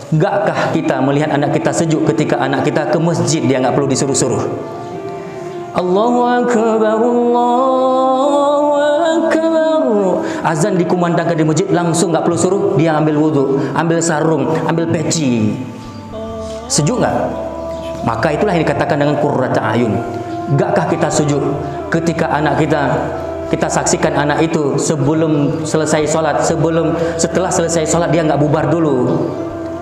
Enggaklah kita melihat anak kita sejuk ketika anak kita ke masjid, dia enggak perlu disuruh-suruh. Allahu Akbar, Allahu Akbar. Azan dikumandangkan di masjid, langsung enggak perlu suruh, dia ambil wudu, ambil sarung, ambil peci. Sejuk enggak? Maka itulah yang dikatakan dengan qurrata ayun. Enggaklah kita sejuk ketika anak kita saksikan anak itu sebelum selesai sholat, setelah selesai sholat dia enggak bubar dulu.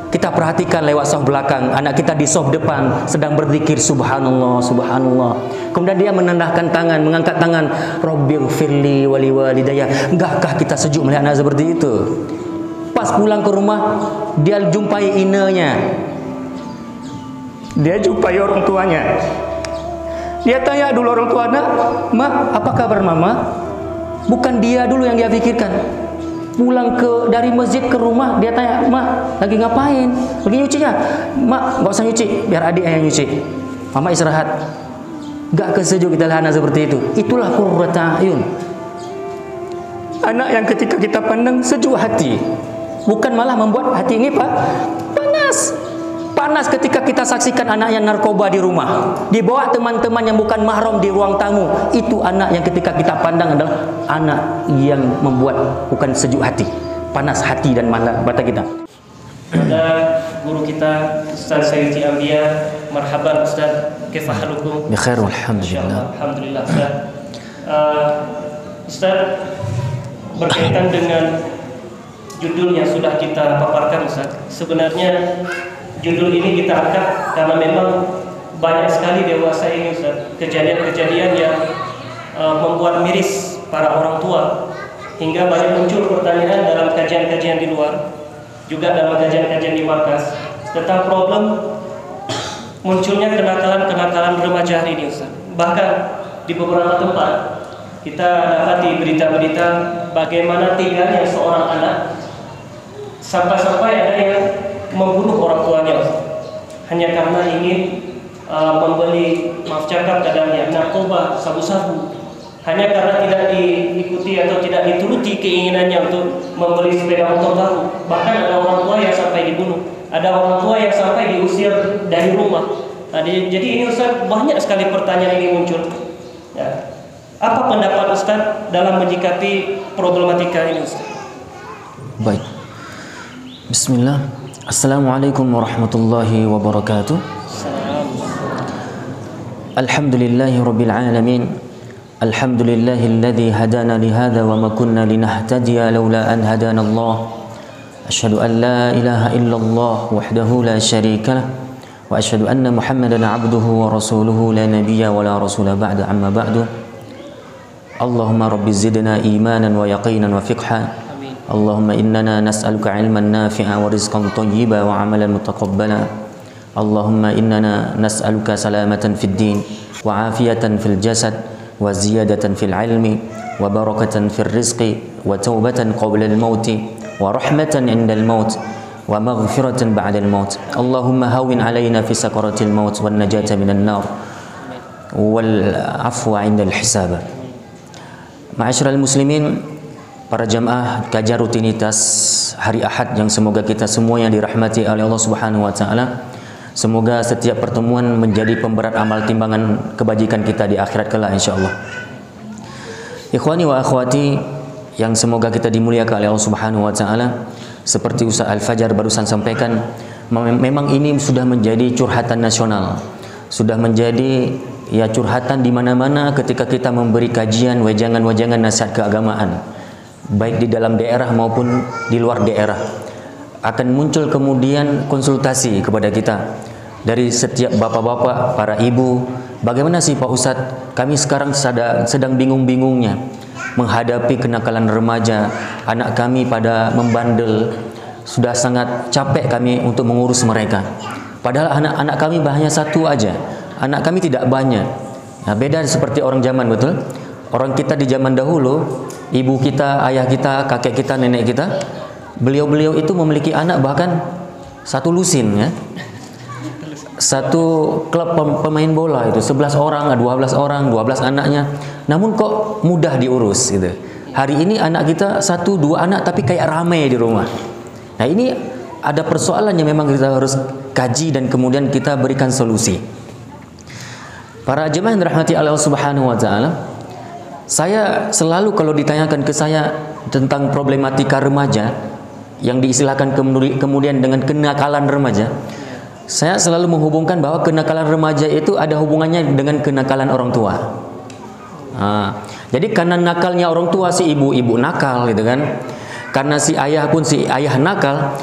Kita perhatikan lewat soft belakang, anak kita di soft depan sedang berzikir subhanallah, subhanallah. Kemudian dia menendahkan tangan, mengangkat tangan, Rabbighfirli wa liwalidayya. Enggaklah kita sejuk melihat anak seperti itu? Pas pulang ke rumah, dia jumpai inanya, dia jumpai orang tuanya. Dia tanya dulu orang tuanya, "Ma, apa kabar mama?" Bukan dia dulu yang dia pikirkan. Pulang dari masjid ke rumah, dia tanya, "Mak, lagi ngapain? Lagi nyuci ya?" "Mak, nggak usah nyuci, biar adik yang nyuci. Mama istirahat." Gak kesejuk kita lihat anak seperti itu. Itulah qurrata ayun. Anak yang ketika kita pandang sejuk hati, bukan malah membuat hati ini panas. Panas ketika kita saksikan anak yang narkoba di rumah, dibawa teman-teman yang bukan mahram di ruang tamu. Itu anak yang ketika kita pandang adalah anak yang membuat bukan sejuk hati, panas hati dan mata kita. Pada guru kita Ustaz Sayyidi Ambia, marhaban Ustaz, kaifa halukum? Bi khair walhamdulillah. Alhamdulillah Ustaz. Ustaz, berkaitan dengan judul yang sudah kita paparkan Ustaz. Sebenarnya judul ini kita angkat karena memang banyak sekali dewasa ini Ustaz, kejadian-kejadian yang membuat miris para orang tua, hingga banyak muncul pertanyaan dalam kajian-kajian di luar, juga dalam kajian-kajian di markas, tentang problem munculnya kenakalan-kenakalan remaja hari ini Ustaz. Bahkan di beberapa tempat kita dapati berita-berita bagaimana tinggalnya seorang anak sampai-sampai ada yang membunuh orang tuanya hanya karena ingin membeli, maaf cakap kadangnya, narkoba, sabu-sabu, hanya karena tidak diikuti atau tidak dituruti keinginannya untuk membeli sepeda motor baru. Bahkan ada orang tua yang sampai dibunuh, ada orang tua yang sampai diusir dari rumah. Jadi ini Ustaz, banyak sekali pertanyaan ini muncul ya. Apa pendapat Ustaz dalam menyikapi problematika ini Ustaz? Baik, bismillah. Assalamualaikum warahmatullahi wabarakatuh. Alhamdulillahi rabbil alamin. Alhamdulillahilladzi hadana lihadza wa ma kunna linahtadiya laula an hadana Allah. Asyhadu an la ilaha illallah wahdahu la syarika lah wa asyhadu anna Muhammadan abduhu wa rasuluhu la nabiyya wa la rasula ba'da, amma ba'du. Allahumma rabbi zidna imanan wa yaqinan wa fiqhan. Allahumma innana nas'aluka ilman nafi'a wa rizqan thayyiba wa amalan mutaqabbala. Allahumma innana nas'aluka salamatan fid din wa afiyatan fil jasad wa ziyadatan fil ilmi wa barakatan fil rizqi wa taubatan qabla al mauti wa rahmatan inda al maut wa maghfiratan ba'da al maut. Allahumma hawwin alaina fi sakaratil maut wan najata minan nar wal afwa inda al hisab. Ma'asyiral muslimin, para jamaah kajian rutinitas hari Ahad yang semoga kita semua yang dirahmati oleh Allah Subhanahu wa taala, semoga setiap pertemuan menjadi pemberat amal timbangan kebajikan kita di akhirat kelak insyaallah. Ikhwani wa akhwati yang semoga kita dimuliakan oleh Allah Subhanahu wa taala, seperti Ustaz Al-Fajar barusan sampaikan, memang ini sudah menjadi curhatan nasional. Sudah menjadi ya curhatan di mana-mana ketika kita memberi kajian wejangan-wejangan nasihat keagamaan, baik di dalam daerah maupun di luar daerah. Akan muncul kemudian konsultasi kepada kita dari setiap bapak-bapak, para ibu. Bagaimana sih Pak Ustadz, kami sekarang sedang bingung-bingungnya menghadapi kenakalan remaja, anak kami pada membandel, sudah sangat capek kami untuk mengurus mereka. Padahal anak-anak kami hanya satu aja, anak kami tidak banyak. Nah, beda seperti orang zaman, betul? Orang kita di zaman dahulu, ibu kita, ayah kita, kakek kita, nenek kita, beliau-beliau itu memiliki anak bahkan satu lusin ya. Satu klub pemain bola itu 11 orang, 12 orang, 12 anaknya. Namun kok mudah diurus gitu. Hari ini anak kita 1-2 anak tapi kayak ramai di rumah. Nah, ini ada persoalan yang memang kita harus kaji dan kemudian kita berikan solusi. Para jemaah yang dirahmati Allah Subhanahu wa taala, saya selalu kalau ditanyakan ke saya tentang problematika remaja yang diistilahkan kemudian dengan kenakalan remaja, saya selalu menghubungkan bahwa kenakalan remaja itu ada hubungannya dengan kenakalan orang tua. Jadi karena nakalnya orang tua, si ibu nakal gitu kan, karena si ayah pun si ayah nakal,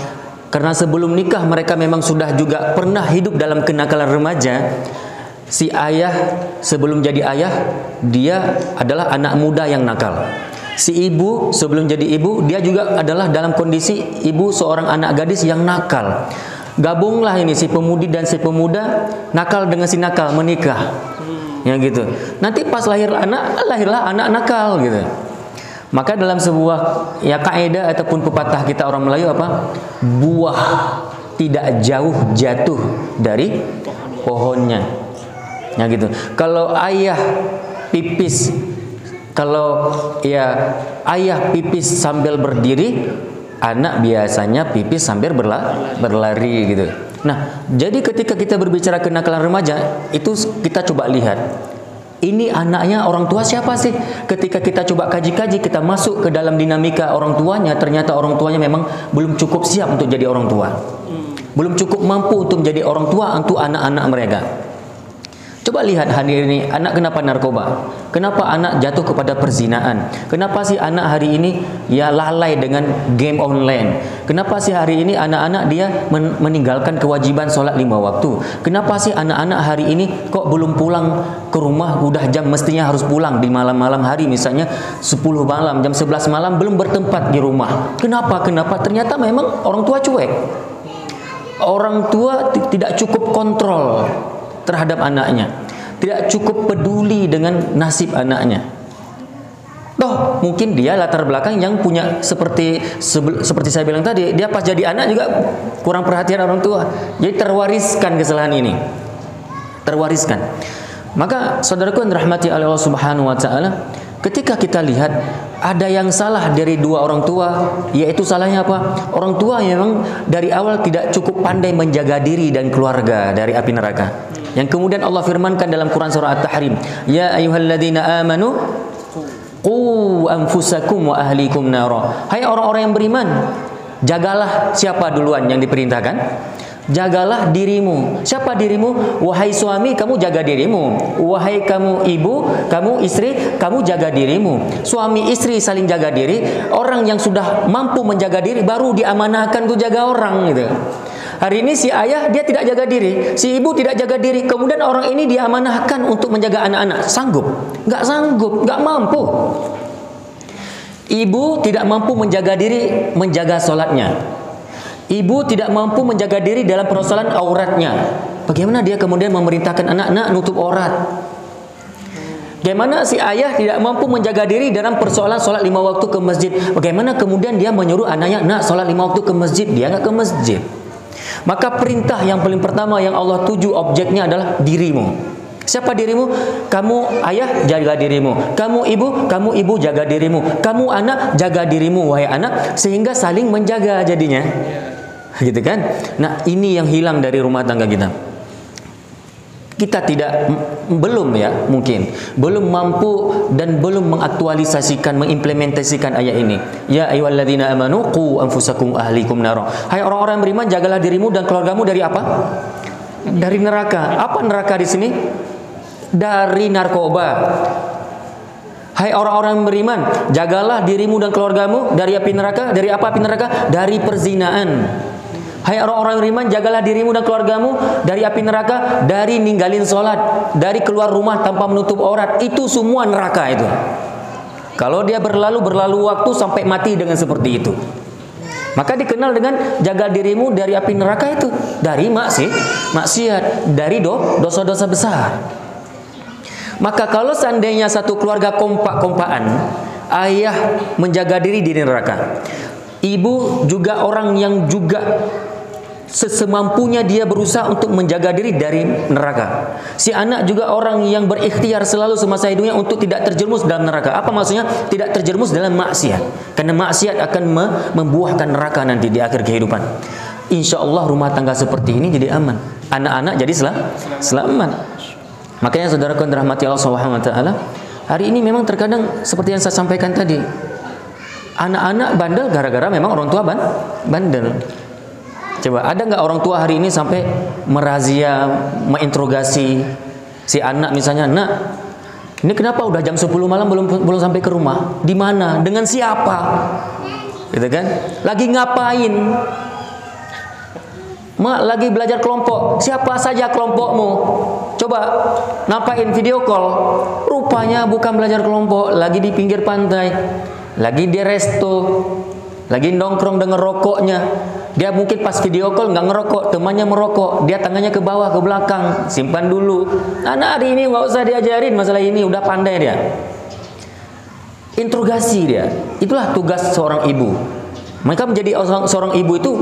karena sebelum nikah mereka memang sudah juga pernah hidup dalam kenakalan remaja. Si ayah sebelum jadi ayah dia adalah anak muda yang nakal. Si ibu sebelum jadi ibu dia juga adalah dalam kondisi ibu seorang anak gadis yang nakal. Gabunglah ini si pemudi dan si pemuda, nakal dengan si nakal, menikah. Ya gitu. Nanti pas lahirlah anak nakal gitu. Maka dalam sebuah kaidah ataupun pepatah kita orang Melayu apa? Buah tidak jauh jatuh dari pohonnya. Ya gitu. Kalau ayah pipis sambil berdiri, anak biasanya pipis sambil berlari gitu. Nah, jadi ketika kita berbicara kenakalan remaja, itu kita coba lihat. Ini anaknya orang tua siapa sih? Ketika kita coba kaji-kaji, kita masuk ke dalam dinamika orang tuanya, ternyata orang tuanya memang belum cukup siap untuk jadi orang tua. Belum cukup mampu untuk menjadi orang tua untuk anak-anak mereka. Coba lihat hari ini, anak kenapa narkoba? Kenapa anak jatuh kepada perzinaan? Kenapa sih anak hari ini lalai dengan game online? Kenapa sih hari ini anak-anak dia meninggalkan kewajiban sholat 5 waktu? Kenapa sih anak-anak hari ini kok belum pulang ke rumah? Udah jam mestinya harus pulang di malam-malam hari, misalnya 10 malam, jam 11 malam belum bertempat di rumah. Kenapa? Ternyata memang orang tua cuek. Orang tua tidak cukup kontrol terhadap anaknya, tidak cukup peduli dengan nasib anaknya. Toh mungkin dia latar belakang yang punya seperti saya bilang tadi, dia pas jadi anak juga kurang perhatian orang tua, jadi terwariskan kesalahan ini, terwariskan. Maka saudaraku yang dirahmati oleh Allah Subhanahu wa taala, ketika kita lihat ada yang salah dari dua orang tua, yaitu salahnya apa? Orang tua memang dari awal tidak cukup pandai menjaga diri dan keluarga dari api neraka. Yang kemudian Allah firmankan dalam Quran surah At-Tahrim, ya ayyuhalladzina amanu qu anfusakum wa ahlikum nara. Hai orang-orang yang beriman, jagalah. Siapa duluan yang diperintahkan? Jagalah dirimu. Siapa dirimu? Wahai suami, kamu jaga dirimu. Wahai kamu ibu, kamu istri, kamu jaga dirimu. Suami istri saling jaga diri. Orang yang sudah mampu menjaga diri baru diamanahkan untuk jaga orang gitu. Hari ini si ayah dia tidak jaga diri, si ibu tidak jaga diri, kemudian orang ini diamanahkan untuk menjaga anak-anak. Sanggup? Nggak sanggup, nggak mampu. Ibu tidak mampu menjaga diri, menjaga sholatnya. Ibu tidak mampu menjaga diri dalam persoalan auratnya. Bagaimana dia kemudian memerintahkan anak-anak nutup aurat? Bagaimana si ayah tidak mampu menjaga diri dalam persoalan sholat 5 waktu ke masjid? Bagaimana kemudian dia menyuruh anaknya, nak sholat 5 waktu ke masjid? Dia nggak ke masjid. Maka perintah yang paling pertama yang Allah tuju objeknya adalah dirimu. Siapa dirimu? Kamu ayah, jaga dirimu. Kamu ibu jaga dirimu. Kamu anak, jaga dirimu wahai anak, sehingga saling menjaga jadinya. Gitu kan? Nah, ini yang hilang dari rumah tangga kita. Kita belum mampu dan belum mengaktualisasikan, mengimplementasikan ayat ini. Ya ayyuhalladzina amanu qu anfusakum ahlikum nara. Hai orang-orang yang beriman, jagalah dirimu dan keluargamu dari apa? Dari neraka. Apa neraka di sini? Dari narkoba. Hai orang-orang yang beriman, jagalah dirimu dan keluargamu dari api neraka. Dari apa api neraka? Dari perzinaan. Hai orang-orang yang beriman, jagalah dirimu dan keluargamu dari api neraka, dari ninggalin sholat, dari keluar rumah tanpa menutup aurat. Itu semua neraka itu. Kalau dia berlalu waktu sampai mati dengan seperti itu, maka dikenal dengan jaga dirimu dari api neraka itu, dari maksiat, dari dosa-dosa besar. Maka kalau seandainya satu keluarga kompak-kompakan, ayah menjaga diri dari neraka, ibu juga orang yang juga sesemampunya dia berusaha untuk menjaga diri dari neraka. Si anak juga orang yang berikhtiar selalu semasa hidupnya untuk tidak terjerumus dalam neraka. Apa maksudnya? Tidak terjerumus dalam maksiat. Karena maksiat akan membuahkan neraka nanti di akhir kehidupan. insya Allah rumah tangga seperti ini jadi aman. Anak-anak jadi selamat. Makanya saudaraku yang dirahmati Allah Subhanahu wa taala, hari ini memang terkadang seperti yang saya sampaikan tadi, anak-anak bandel gara-gara memang orang tua bandel. Coba ada nggak orang tua hari ini sampai merazia, menginterogasi si anak misalnya, "Nak, ini kenapa udah jam 10 malam belum sampai ke rumah? Di mana? Dengan siapa?" Gitu kan? Lagi ngapain? "Mak, lagi belajar kelompok." "Siapa saja kelompokmu?" Coba nampakin video call. Rupanya bukan belajar kelompok, lagi di pinggir pantai, lagi di resto, lagi nongkrong dengan rokoknya. Dia mungkin pas video call nggak ngerokok, temannya merokok, dia tangannya ke bawah ke belakang, simpan dulu. Anak hari ini nggak usah diajarin masalah ini, udah pandai dia. Interogasi dia. Itulah tugas seorang ibu. Maka menjadi seorang ibu itu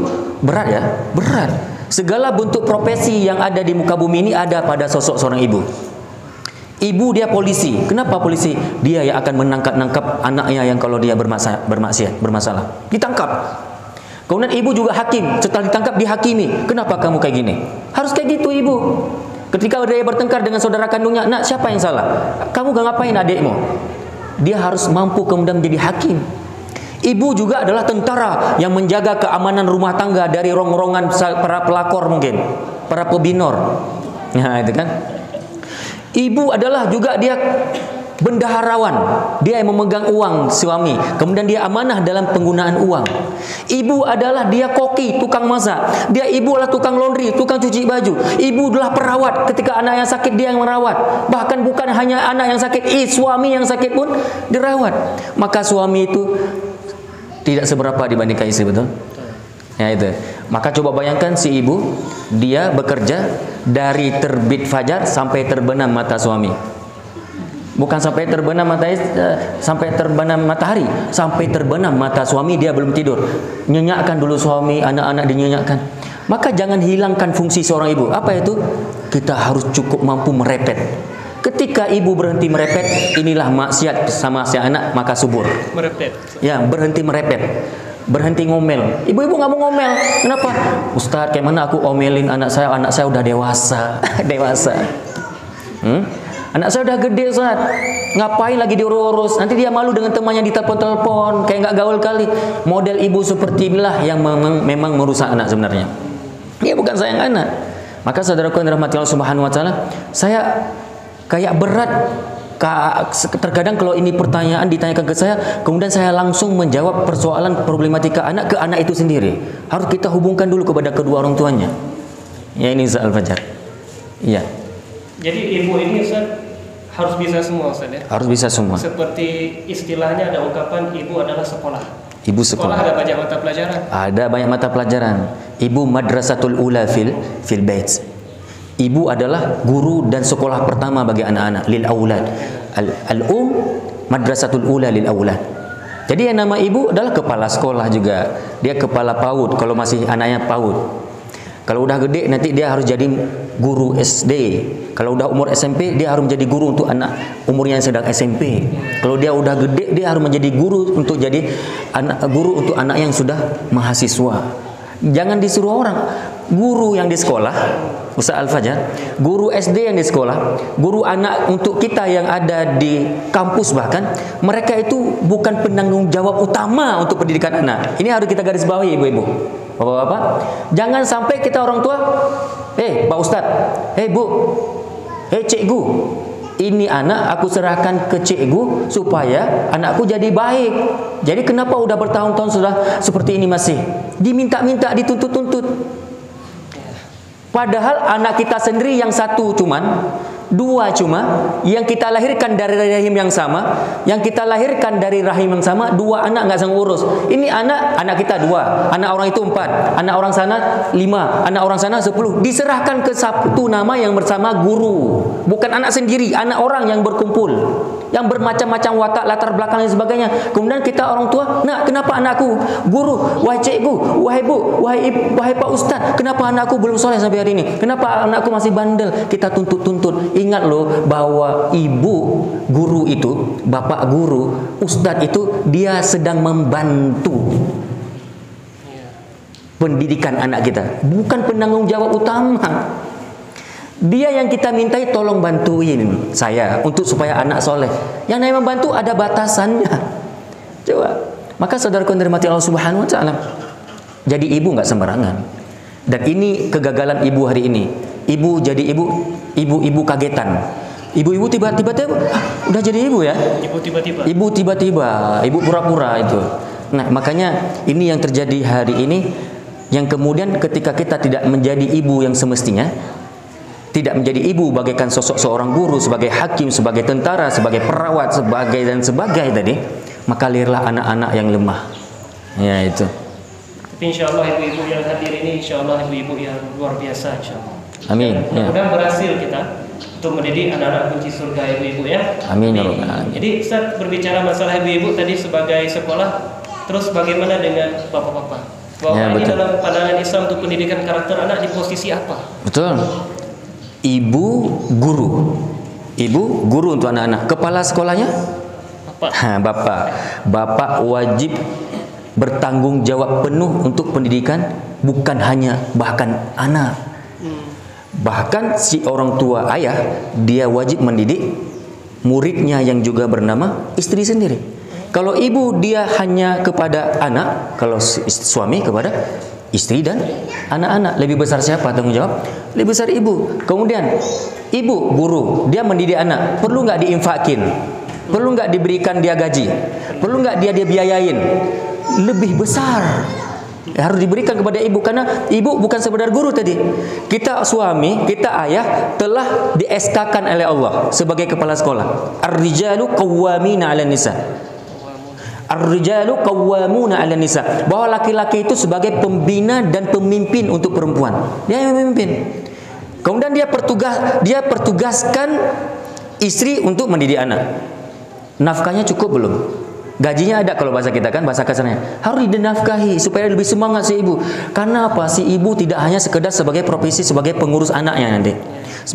berat ya, berat. Segala bentuk profesi yang ada di muka bumi ini ada pada sosok seorang ibu. Ibu dia polisi. Kenapa polisi? Dia yang akan menangkap anaknya yang kalau dia bermasalah. Ditangkap. Kemudian ibu juga hakim. Setelah ditangkap dihakimi. Kenapa kamu kayak gini? Harus kayak gitu ibu. Ketika dia bertengkar dengan saudara kandungnya, "Nak, siapa yang salah? Kamu gak ngapain adikmu?" Dia harus mampu kemudian menjadi hakim. Ibu juga adalah tentara yang menjaga keamanan rumah tangga dari rong-rongan para pelakor mungkin, para pebinor. Nah, itu kan. Ibu adalah juga dia bendaharawan. Dia yang memegang uang suami. Kemudian dia amanah dalam penggunaan uang. Ibu adalah dia koki, tukang masak. Ibu adalah tukang laundry, tukang cuci baju. Ibu adalah perawat. Ketika anak yang sakit dia yang merawat. Bahkan bukan hanya anak yang sakit, suami yang sakit pun dirawat. Maka suami itu tidak seberapa dibandingkan istri, betul? Ya itu. Maka coba bayangkan si ibu, dia bekerja dari terbit fajar sampai terbenam mata suami. Bukan sampai terbenam sampai terbenam matahari, sampai terbenam mata suami dia belum tidur. Nyenyakkan dulu suami, anak-anak dinyenyakkan. Maka jangan hilangkan fungsi seorang ibu. Apa itu? Kita harus cukup mampu merepet. Ketika ibu berhenti merepet, inilah maksiat sama si anak, maka subur. Merepet. Ya, berhenti merepet. Berhenti ngomel. Ibu-ibu nggak mau ngomel. Kenapa? "Ustadz, kayak mana aku omelin anak saya udah dewasa." Dewasa. Anak saya udah gede, Ustaz. Ngapain lagi diurus? Nanti dia malu dengan temannya ditelepon-telepon, kayak nggak gaul kali. Model ibu seperti inilah yang memang merusak anak sebenarnya. Ya bukan sayang anak. Maka saudaraku yang dirahmati Allah Subhanahu wa taala, saya kayak berat terkadang kalau ini pertanyaan ditanyakan ke saya, kemudian saya langsung menjawab persoalan problematika anak ke anak itu sendiri. Harus kita hubungkan dulu kepada kedua orang tuanya. Ya ini Ustaz Al-Fajar. Iya. Jadi ibu ini Ustaz harus bisa semua Ustaz ya? Harus bisa semua. Seperti istilahnya ada ungkapan ibu adalah sekolah. Ibu sekolah. Ada banyak mata pelajaran. Ada banyak mata pelajaran. Ibu madrasatul ula fil bait. Ibu adalah guru dan sekolah pertama bagi anak-anak, lil aulad. Al-um madrasatul ula lil aulad. Jadi yang nama ibu adalah kepala sekolah juga. Dia kepala PAUD kalau masih anaknya PAUD. Kalau udah gede nanti dia harus jadi guru SD. Kalau udah umur SMP dia harus menjadi guru untuk anak umurnya yang sedang SMP. Kalau dia udah gede dia harus menjadi guru untuk jadi guru untuk anak yang sudah mahasiswa. Jangan disuruh orang. Guru yang di sekolah, Ustaz Al-Fajar, guru SD yang di sekolah, guru anak untuk kita yang ada di kampus bahkan, mereka itu bukan penanggung jawab utama untuk pendidikan anak. Ini harus kita garis bawahi ibu-ibu. Bapak-bapak, jangan sampai kita orang tua, Pak Ustaz, Bu, cikgu, ini anak aku serahkan ke cikgu supaya anakku jadi baik. Jadi kenapa udah bertahun-tahun sudah seperti ini masih diminta-minta, dituntut-tuntut? Padahal anak kita sendiri yang satu dua yang kita lahirkan dari rahim yang sama, dua anak nggak sanggup urus. Ini anak kita 2, anak orang itu 4, anak orang sana 5, anak orang sana 10. Diserahkan ke satu nama yang bersama guru, bukan anak sendiri, anak orang yang berkumpul, yang bermacam-macam watak, latar belakang dan sebagainya. Kemudian kita orang tua, "Nak, kenapa anakku guru, wahai cikgu, wahai bu, wahai Pak Ustaz, kenapa anakku belum soleh sampai hari ini? Kenapa anakku masih bandel?" Kita tuntut-tuntut. Ingat loh bahwa ibu guru itu, bapak guru, ustadz itu dia sedang membantu. pendidikan anak kita, bukan penanggung jawab utama. Dia yang kita mintai, tolong bantuin saya untuk supaya anak soleh. Yang namanya membantu ada batasannya. Coba. Maka saudaraku yang dirahmati Allah Subhanahu wa taala, jadi ibu nggak sembarangan. Dan ini kegagalan ibu hari ini. Ibu jadi ibu kagetan. Ibu-ibu tiba-tiba udah jadi ibu ya. Ibu tiba-tiba, ibu pura-pura itu. Nah, makanya ini yang terjadi hari ini, yang kemudian ketika kita tidak menjadi ibu yang semestinya, tidak menjadi ibu bagaikan sosok seorang guru, sebagai hakim, sebagai tentara, sebagai perawat, sebagai dan sebagai tadi, maka lahirlah anak-anak yang lemah. Ya itu. Tapi insya Allah ibu-ibu yang hadir ini, insya Allah ibu-ibu yang luar biasa, insya Allah. Amin. Mudah-mudahan berhasil kita untuk mendidik anak-anak kunci surga ibu-ibu ya. Amin ya rabbal alamin. Jadi Ustaz berbicara masalah ibu-ibu tadi sebagai sekolah, terus bagaimana dengan bapak-bapak? Bahwa Ya, ini betul. dalam pandangan Islam untuk pendidikan karakter anak di posisi apa? Betul. Ibu guru untuk anak-anak. Kepala sekolahnya bapak. Bapak wajib bertanggung jawab penuh untuk pendidikan, bukan hanya bahkan anak. Bahkan si orang tua ayah, dia wajib mendidik muridnya yang juga bernama istri sendiri. Kalau ibu dia hanya kepada anak, kalau suami kepada istri dan anak-anak. Lebih besar siapa tanggung jawab? Lebih besar ibu. Kemudian ibu guru, dia mendidik anak, perlu nggak diinfakin? Perlu nggak diberikan dia gaji? Perlu nggak dia biayain? Lebih besar harus diberikan kepada ibu, karena ibu bukan sekedar guru tadi. Kita suami, kita ayah telah di-SK-kan oleh Allah sebagai kepala sekolah. Ar-rijalu qawwamina 'alan nisa. Ar-rijalu qawwamuna 'alan nisa. Bahwa laki-laki itu sebagai pembina dan pemimpin untuk perempuan. Dia yang memimpin. Kemudian dia pertugaskan istri untuk mendidik anak. Nafkahnya cukup belum? Gajinya ada, kalau bahasa kita kan, bahasa kasarnya. Harus dinafkahi supaya lebih semangat si ibu. Karena apa? Si ibu tidak hanya sekedar sebagai profesi sebagai pengurus anaknya nanti.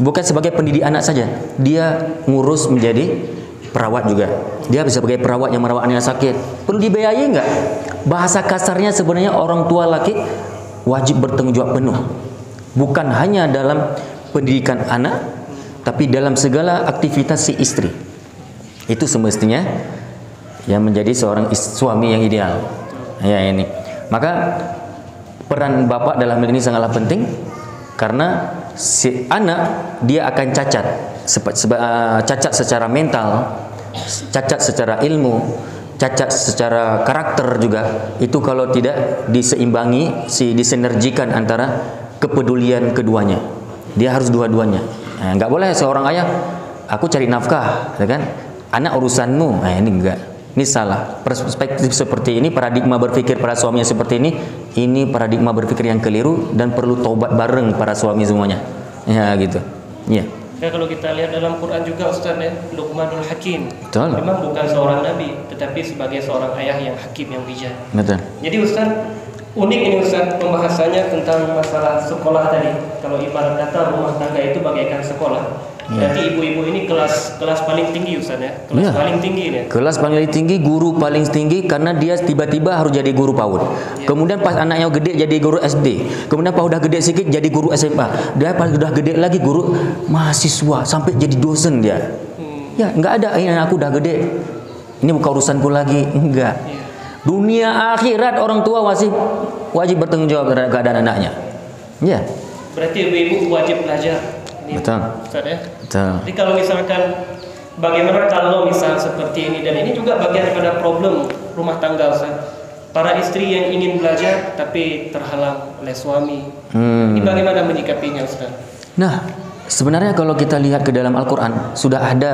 Bukan sebagai pendidik anak saja. Dia ngurus menjadi perawat juga. Dia bisa sebagai perawat yang merawat anak sakit. Perlu dibiayai enggak? Bahasa kasarnya sebenarnya orang tua laki wajib bertanggung jawab penuh. Bukan hanya dalam pendidikan anak, tapi dalam segala aktivitas si istri. Itu semestinya yang menjadi seorang suami yang ideal. Ya ini. Maka peran bapak dalam hal ini sangatlah penting, karena si anak dia akan cacat, cacat secara mental, cacat secara ilmu, cacat secara karakter juga. Itu kalau tidak diseimbangi, disinergikan antara kepedulian keduanya. Dia harus dua-duanya. Nah, nggak boleh seorang ayah, aku cari nafkah, ya kan? Anak urusanmu. Nah, ini enggak. Ini salah. Perspektif seperti ini, paradigma berpikir para suami yang seperti ini paradigma berpikir yang keliru dan perlu taubat bareng para suami semuanya. Ya gitu. Ya. Ya, kalau kita lihat dalam Quran juga Ustaz ya, Luqmanul Hakim. Betul. Memang bukan seorang nabi, tetapi sebagai seorang ayah yang hakim, yang bijak. Betul. Jadi Ustaz, unik ini Ustaz pembahasannya tentang masalah sekolah tadi. Kalau ibarat kata rumah tangga itu bagaikan sekolah. Berarti ibu-ibu ini kelas paling tinggi Ustaz ya. Kelas paling tinggi nih. Kelas paling tinggi, guru paling tinggi, karena dia tiba-tiba harus jadi guru PAUD. Kemudian pas anaknya gede jadi guru SD. Kemudian pas udah gede sedikit jadi guru SMA. Dia pas udah gede lagi guru mahasiswa sampai jadi dosen dia. Ya, enggak ada ini aku udah gede. Ini bukan urusanku lagi, enggak. Dunia akhirat orang tua wajib bertanggung jawab terhadap keadaan anaknya. Ya. Berarti ibu-ibu wajib belajar. Ini Betul. Ustaz ya. Betul. Jadi kalau misalkan bagaimana kalau misal seperti ini, dan ini juga bagian pada problem rumah tangga Ustaz. Para istri yang ingin belajar tapi terhalang oleh suami. Ini bagaimana menyikapinya Ustaz? Nah, sebenarnya kalau kita lihat ke dalam Al-Quran, sudah ada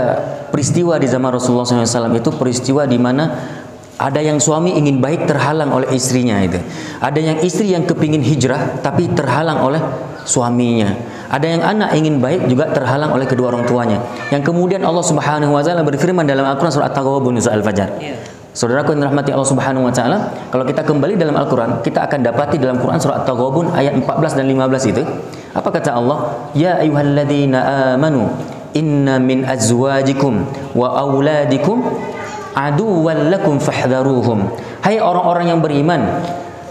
peristiwa di zaman Rasulullah SAW, itu peristiwa di mana ada yang suami ingin baik terhalang oleh istrinya itu. Ada yang istri yang kepingin hijrah tapi terhalang oleh suaminya. Ada yang anak ingin baik juga terhalang oleh kedua orang tuanya. Yang kemudian Allah Subhanahu wa taala berfirman dalam Al-Qur'an surah At-Taghabun surah Al-Fajr. Saudaraku yang dirahmati Allah Subhanahu wa taala, kalau kita kembali dalam Al-Qur'an, kita akan dapati dalam Quran surah At-Taghabun ayat 14 dan 15 itu, apa kata Allah? Ya ayyuhalladzina amanu inna min azwajikum wa auladikum aduwwan lakum fahdharuhum. Hai orang-orang yang beriman,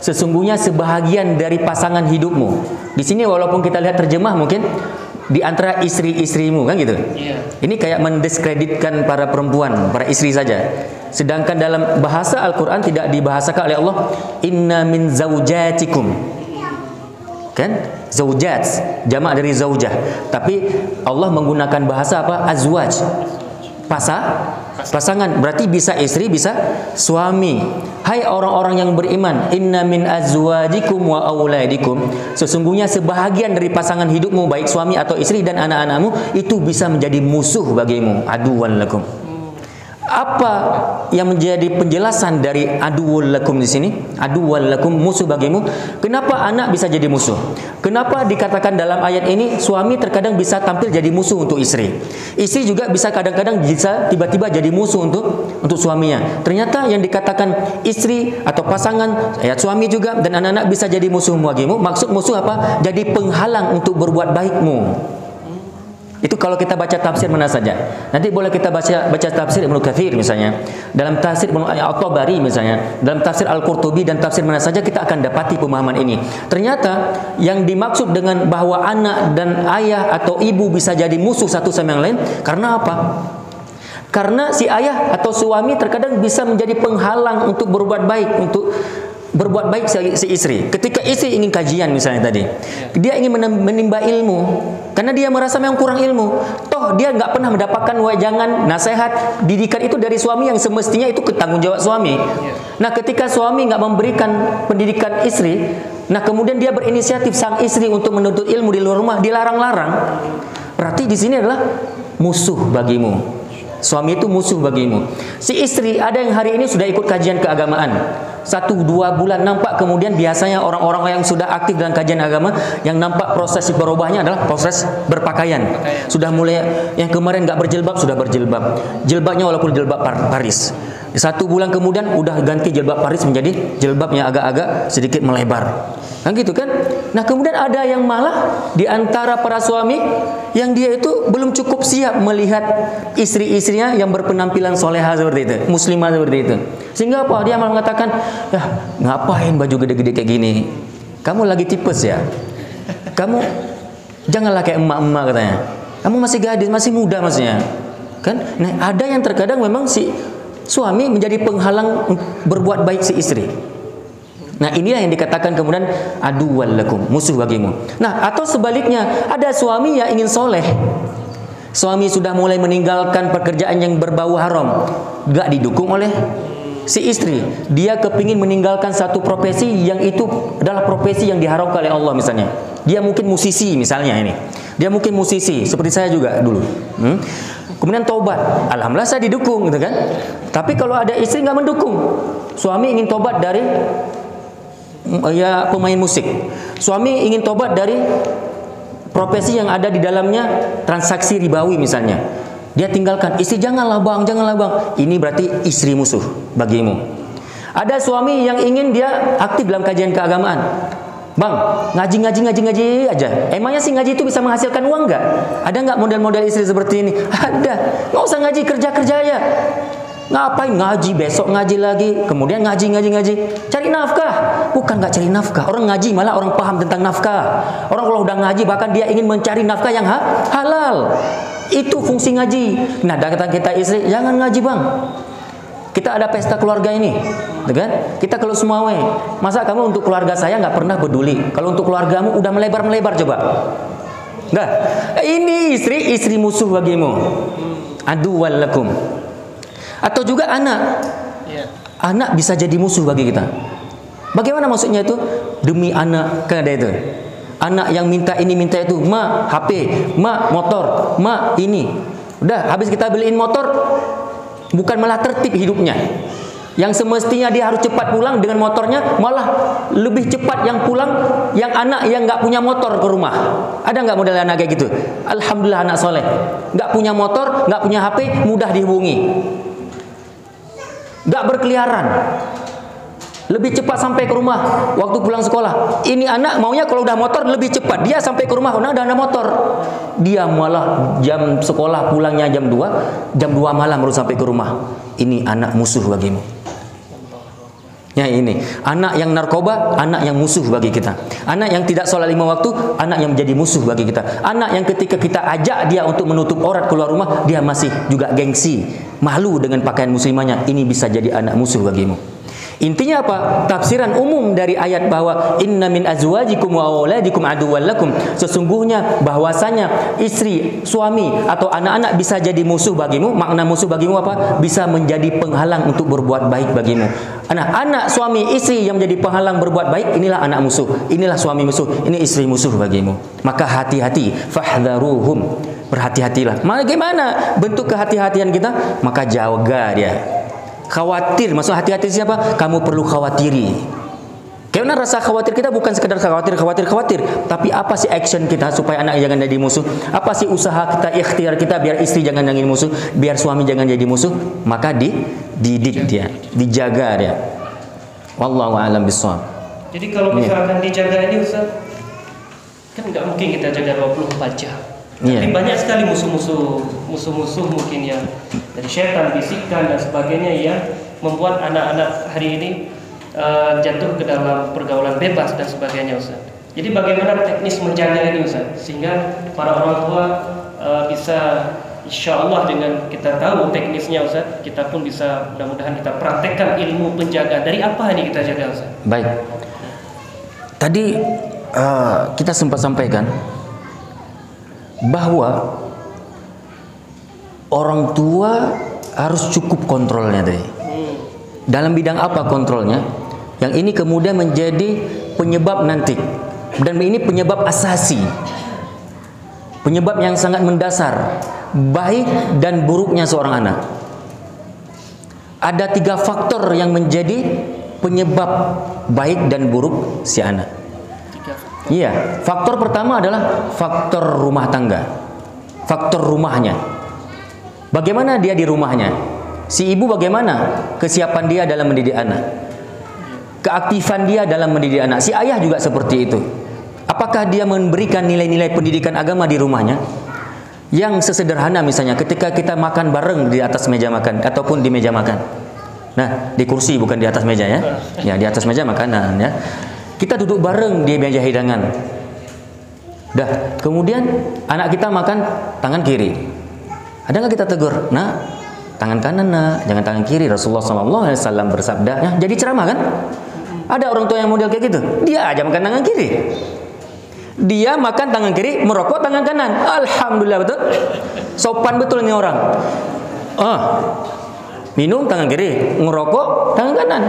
sesungguhnya sebahagian dari pasangan hidupmu. Di sini walaupun kita lihat terjemah mungkin di antara istri-istrimu, kan gitu. Ini kayak mendiskreditkan para perempuan, para istri saja. Sedangkan dalam bahasa Al-Quran tidak dibahasakan oleh Allah, inna min zaujatikum. Kan? Zaujat, jamak dari zaujah. Tapi Allah menggunakan bahasa apa? Azwaj. Pasangan, berarti bisa istri, bisa suami. Hai orang-orang yang beriman, inna min azwajikum wa auladikum, sesungguhnya sebahagian dari pasangan hidupmu, baik suami atau istri dan anak-anakmu, itu bisa menjadi musuh bagimu, aduwwan lakum. Apa yang menjadi penjelasan dari aduwwul lakum di sini? Aduwwul lakum, musuh bagimu. Kenapa anak bisa jadi musuh? Kenapa dikatakan dalam ayat ini suami terkadang bisa tampil jadi musuh untuk istri? Istri juga bisa kadang-kadang bisa tiba-tiba jadi musuh untuk suaminya. Ternyata yang dikatakan istri atau pasangan, ayat suami juga dan anak-anak bisa jadi musuh bagimu. Maksud musuh apa? Jadi penghalang untuk berbuat baikmu. Itu kalau kita baca tafsir mana saja. Nanti boleh kita baca tafsir Ibnu Katsir misalnya, dalam tafsir Ibnu At-Tabari misalnya, dalam tafsir Al-Qurtubi dan tafsir mana saja kita akan dapati pemahaman ini. Ternyata yang dimaksud dengan bahwa anak dan ayah atau ibu bisa jadi musuh satu sama yang lain karena apa? Karena si ayah atau suami terkadang bisa menjadi penghalang untuk berbuat baik, untuk berbuat baik si istri. Ketika istri ingin kajian misalnya tadi, dia ingin menimba ilmu karena dia merasa memang kurang ilmu. Toh dia nggak pernah mendapatkan wejangan, nasihat, didikan itu dari suami yang semestinya itu tanggung jawab suami. Nah, ketika suami nggak memberikan pendidikan istri, nah kemudian dia berinisiatif sang istri untuk menuntut ilmu di luar rumah, dilarang-larang. Berarti di sini adalah musuh bagimu. Suami itu musuh bagimu. Si istri ada yang hari ini sudah ikut kajian keagamaan 1-2 bulan, nampak kemudian biasanya orang-orang yang sudah aktif dalam kajian agama yang nampak proses berubahnya adalah proses berpakaian. Sudah mulai yang kemarin nggak berjilbab sudah berjilbab. Jilbabnya walaupun jilbab Paris. 1 bulan kemudian udah ganti jilbab Paris menjadi jilbab yang agak-agak sedikit melebar. Kan gitu kan? Nah, kemudian ada yang malah di antara para suami yang dia itu belum cukup siap melihat istri-istrinya yang berpenampilan soleha seperti itu, muslimah seperti itu. Sehingga apa? Dia malah mengatakan, "Ya, ngapain baju gede-gede kayak gini? Kamu lagi tipes ya? Kamu janganlah kayak emak-emak," katanya. "Kamu masih gadis, masih muda maksudnya." Kan? Nah, ada yang terkadang memang si suami menjadi penghalang berbuat baik si istri. Nah, inilah yang dikatakan kemudian aduwwal lakum, musuh bagimu. Nah, atau sebaliknya, ada suami yang ingin soleh. Suami sudah mulai meninggalkan pekerjaan yang berbau haram, gak didukung oleh si istri. Dia kepingin meninggalkan satu profesi yang itu adalah profesi yang diharamkan oleh Allah misalnya. Dia mungkin musisi misalnya ini. Dia mungkin musisi, seperti saya juga dulu. Kemudian taubat, alhamdulillah saya didukung gitu kan. Tapi kalau ada istri nggak mendukung, suami ingin taubat dari ya pemain musik, suami ingin tobat dari profesi yang ada di dalamnya transaksi ribawi misalnya, dia tinggalkan. Istri, janganlah bang, ini berarti istri musuh bagimu. Ada suami yang ingin dia aktif dalam kajian keagamaan, bang, ngaji aja. Emangnya sih ngaji itu bisa menghasilkan uang nggak? Ada nggak model-model istri seperti ini? Ada. Nggak usah ngaji, kerja aja. Ngapain ngaji, besok ngaji lagi, kemudian ngaji, cari nafkah. Bukan nggak cari nafkah, orang ngaji malah orang paham tentang nafkah. Orang kalau udah ngaji bahkan dia ingin mencari nafkah yang halal. Itu fungsi ngaji. Nah, kata kita istri, jangan ngaji bang, kita ada pesta keluarga ini, kan? Kita kalau semua masa kamu untuk keluarga saya nggak pernah peduli, kalau untuk keluargamu udah melebar coba. Nggak, ini istri musuh bagimu, aduwwal lakum. Atau juga anak, anak bisa jadi musuh bagi kita. Bagaimana maksudnya itu? Demi anak, kan ada itu. Anak yang minta ini minta itu, ma HP, ma motor, ma ini. Udah, habis kita beliin motor, bukan malah tertib hidupnya. Yang semestinya dia harus cepat pulang dengan motornya, malah lebih cepat yang pulang yang anak yang nggak punya motor ke rumah. Ada nggak model anak kayak gitu? Alhamdulillah anak soleh, nggak punya motor, nggak punya HP, mudah dihubungi. Gak berkeliaran, lebih cepat sampai ke rumah waktu pulang sekolah. Ini anak maunya kalau udah motor lebih cepat, dia sampai ke rumah udah ada motor. Dia malah jam sekolah pulangnya jam 2 malam baru sampai ke rumah. Ini anak musuh bagimu. Ya ini, anak yang narkoba, anak yang musuh bagi kita. Anak yang tidak sholat 5 waktu, anak yang menjadi musuh bagi kita. Anak yang ketika kita ajak dia untuk menutup aurat keluar rumah, dia masih juga gengsi, malu dengan pakaian muslimahnya. Ini bisa jadi anak musuh bagimu. Intinya apa? Tafsiran umum dari ayat bahwa inna min azwajikum wa auladikum aduwwan lakum. Sesungguhnya bahwasanya istri, suami atau anak-anak bisa jadi musuh bagimu. Makna musuh bagimu apa? Bisa menjadi penghalang untuk berbuat baik bagimu. Anak suami istri yang menjadi penghalang berbuat baik, inilah anak musuh, inilah suami musuh, ini istri musuh bagimu. Maka hati-hati, fahdharuhum. Berhati-hatilah. Bagaimana bentuk kehati-hatian kita? Maka jaga dia. Khawatir, maksud hati-hati siapa? Kamu perlu khawatiri. Karena rasa khawatir kita bukan sekedar khawatir, tapi apa sih action kita supaya anak jangan jadi musuh? Apa sih usaha kita, ikhtiar kita biar istri jangan jadi musuh, biar suami jangan jadi musuh? Maka dididik dia, dijaga dia. Wallahu a'lam bishawab. Jadi kalau misalkan dijaga ini Ustaz, kan nggak mungkin kita jaga 24 jam. Tapi banyak sekali musuh-musuh mungkin yang dari setan, bisikan dan sebagainya yang membuat anak-anak hari ini jatuh ke dalam pergaulan bebas dan sebagainya Ustaz. Jadi bagaimana teknis menjaga ini Ustaz, sehingga para orang tua bisa insya Allah dengan kita tahu teknisnya Ustaz, kita pun bisa mudah-mudahan kita praktekkan ilmu penjaga. Dari apa ini kita jaga Ustaz? Baik. Tadi kita sempat sampaikan bahwa orang tua harus cukup kontrolnya tadi. Dalam bidang apa kontrolnya? Yang ini kemudian menjadi penyebab nanti, dan ini penyebab asasi, penyebab yang sangat mendasar baik dan buruknya seorang anak. Ada 3 faktor yang menjadi penyebab baik dan buruk si anak. Iya, faktor pertama adalah faktor rumah tangga. Faktor rumahnya. Bagaimana dia di rumahnya? Si ibu bagaimana kesiapan dia dalam mendidik anak? Keaktifan dia dalam mendidik anak. Si ayah juga seperti itu. Apakah dia memberikan nilai-nilai pendidikan agama di rumahnya? Yang sesederhana misalnya ketika kita makan bareng di atas meja makan ataupun di meja makan. Nah, di kursi bukan di atas meja ya. Ya, di atas meja makanan ya. Kita duduk bareng di meja hidangan. Dah, kemudian anak kita makan tangan kiri. Ada nggak kita tegur? Nah, tangan kanan nak, jangan tangan kiri. Rasulullah SAW bersabda. Ya, jadi ceramah kan? Ada orang tua yang model kayak gitu. Dia aja makan tangan kiri. Dia makan tangan kiri, merokok tangan kanan. Alhamdulillah, betul. Sopan betul ini orang. Minum tangan kiri, ngerokok tangan kanan.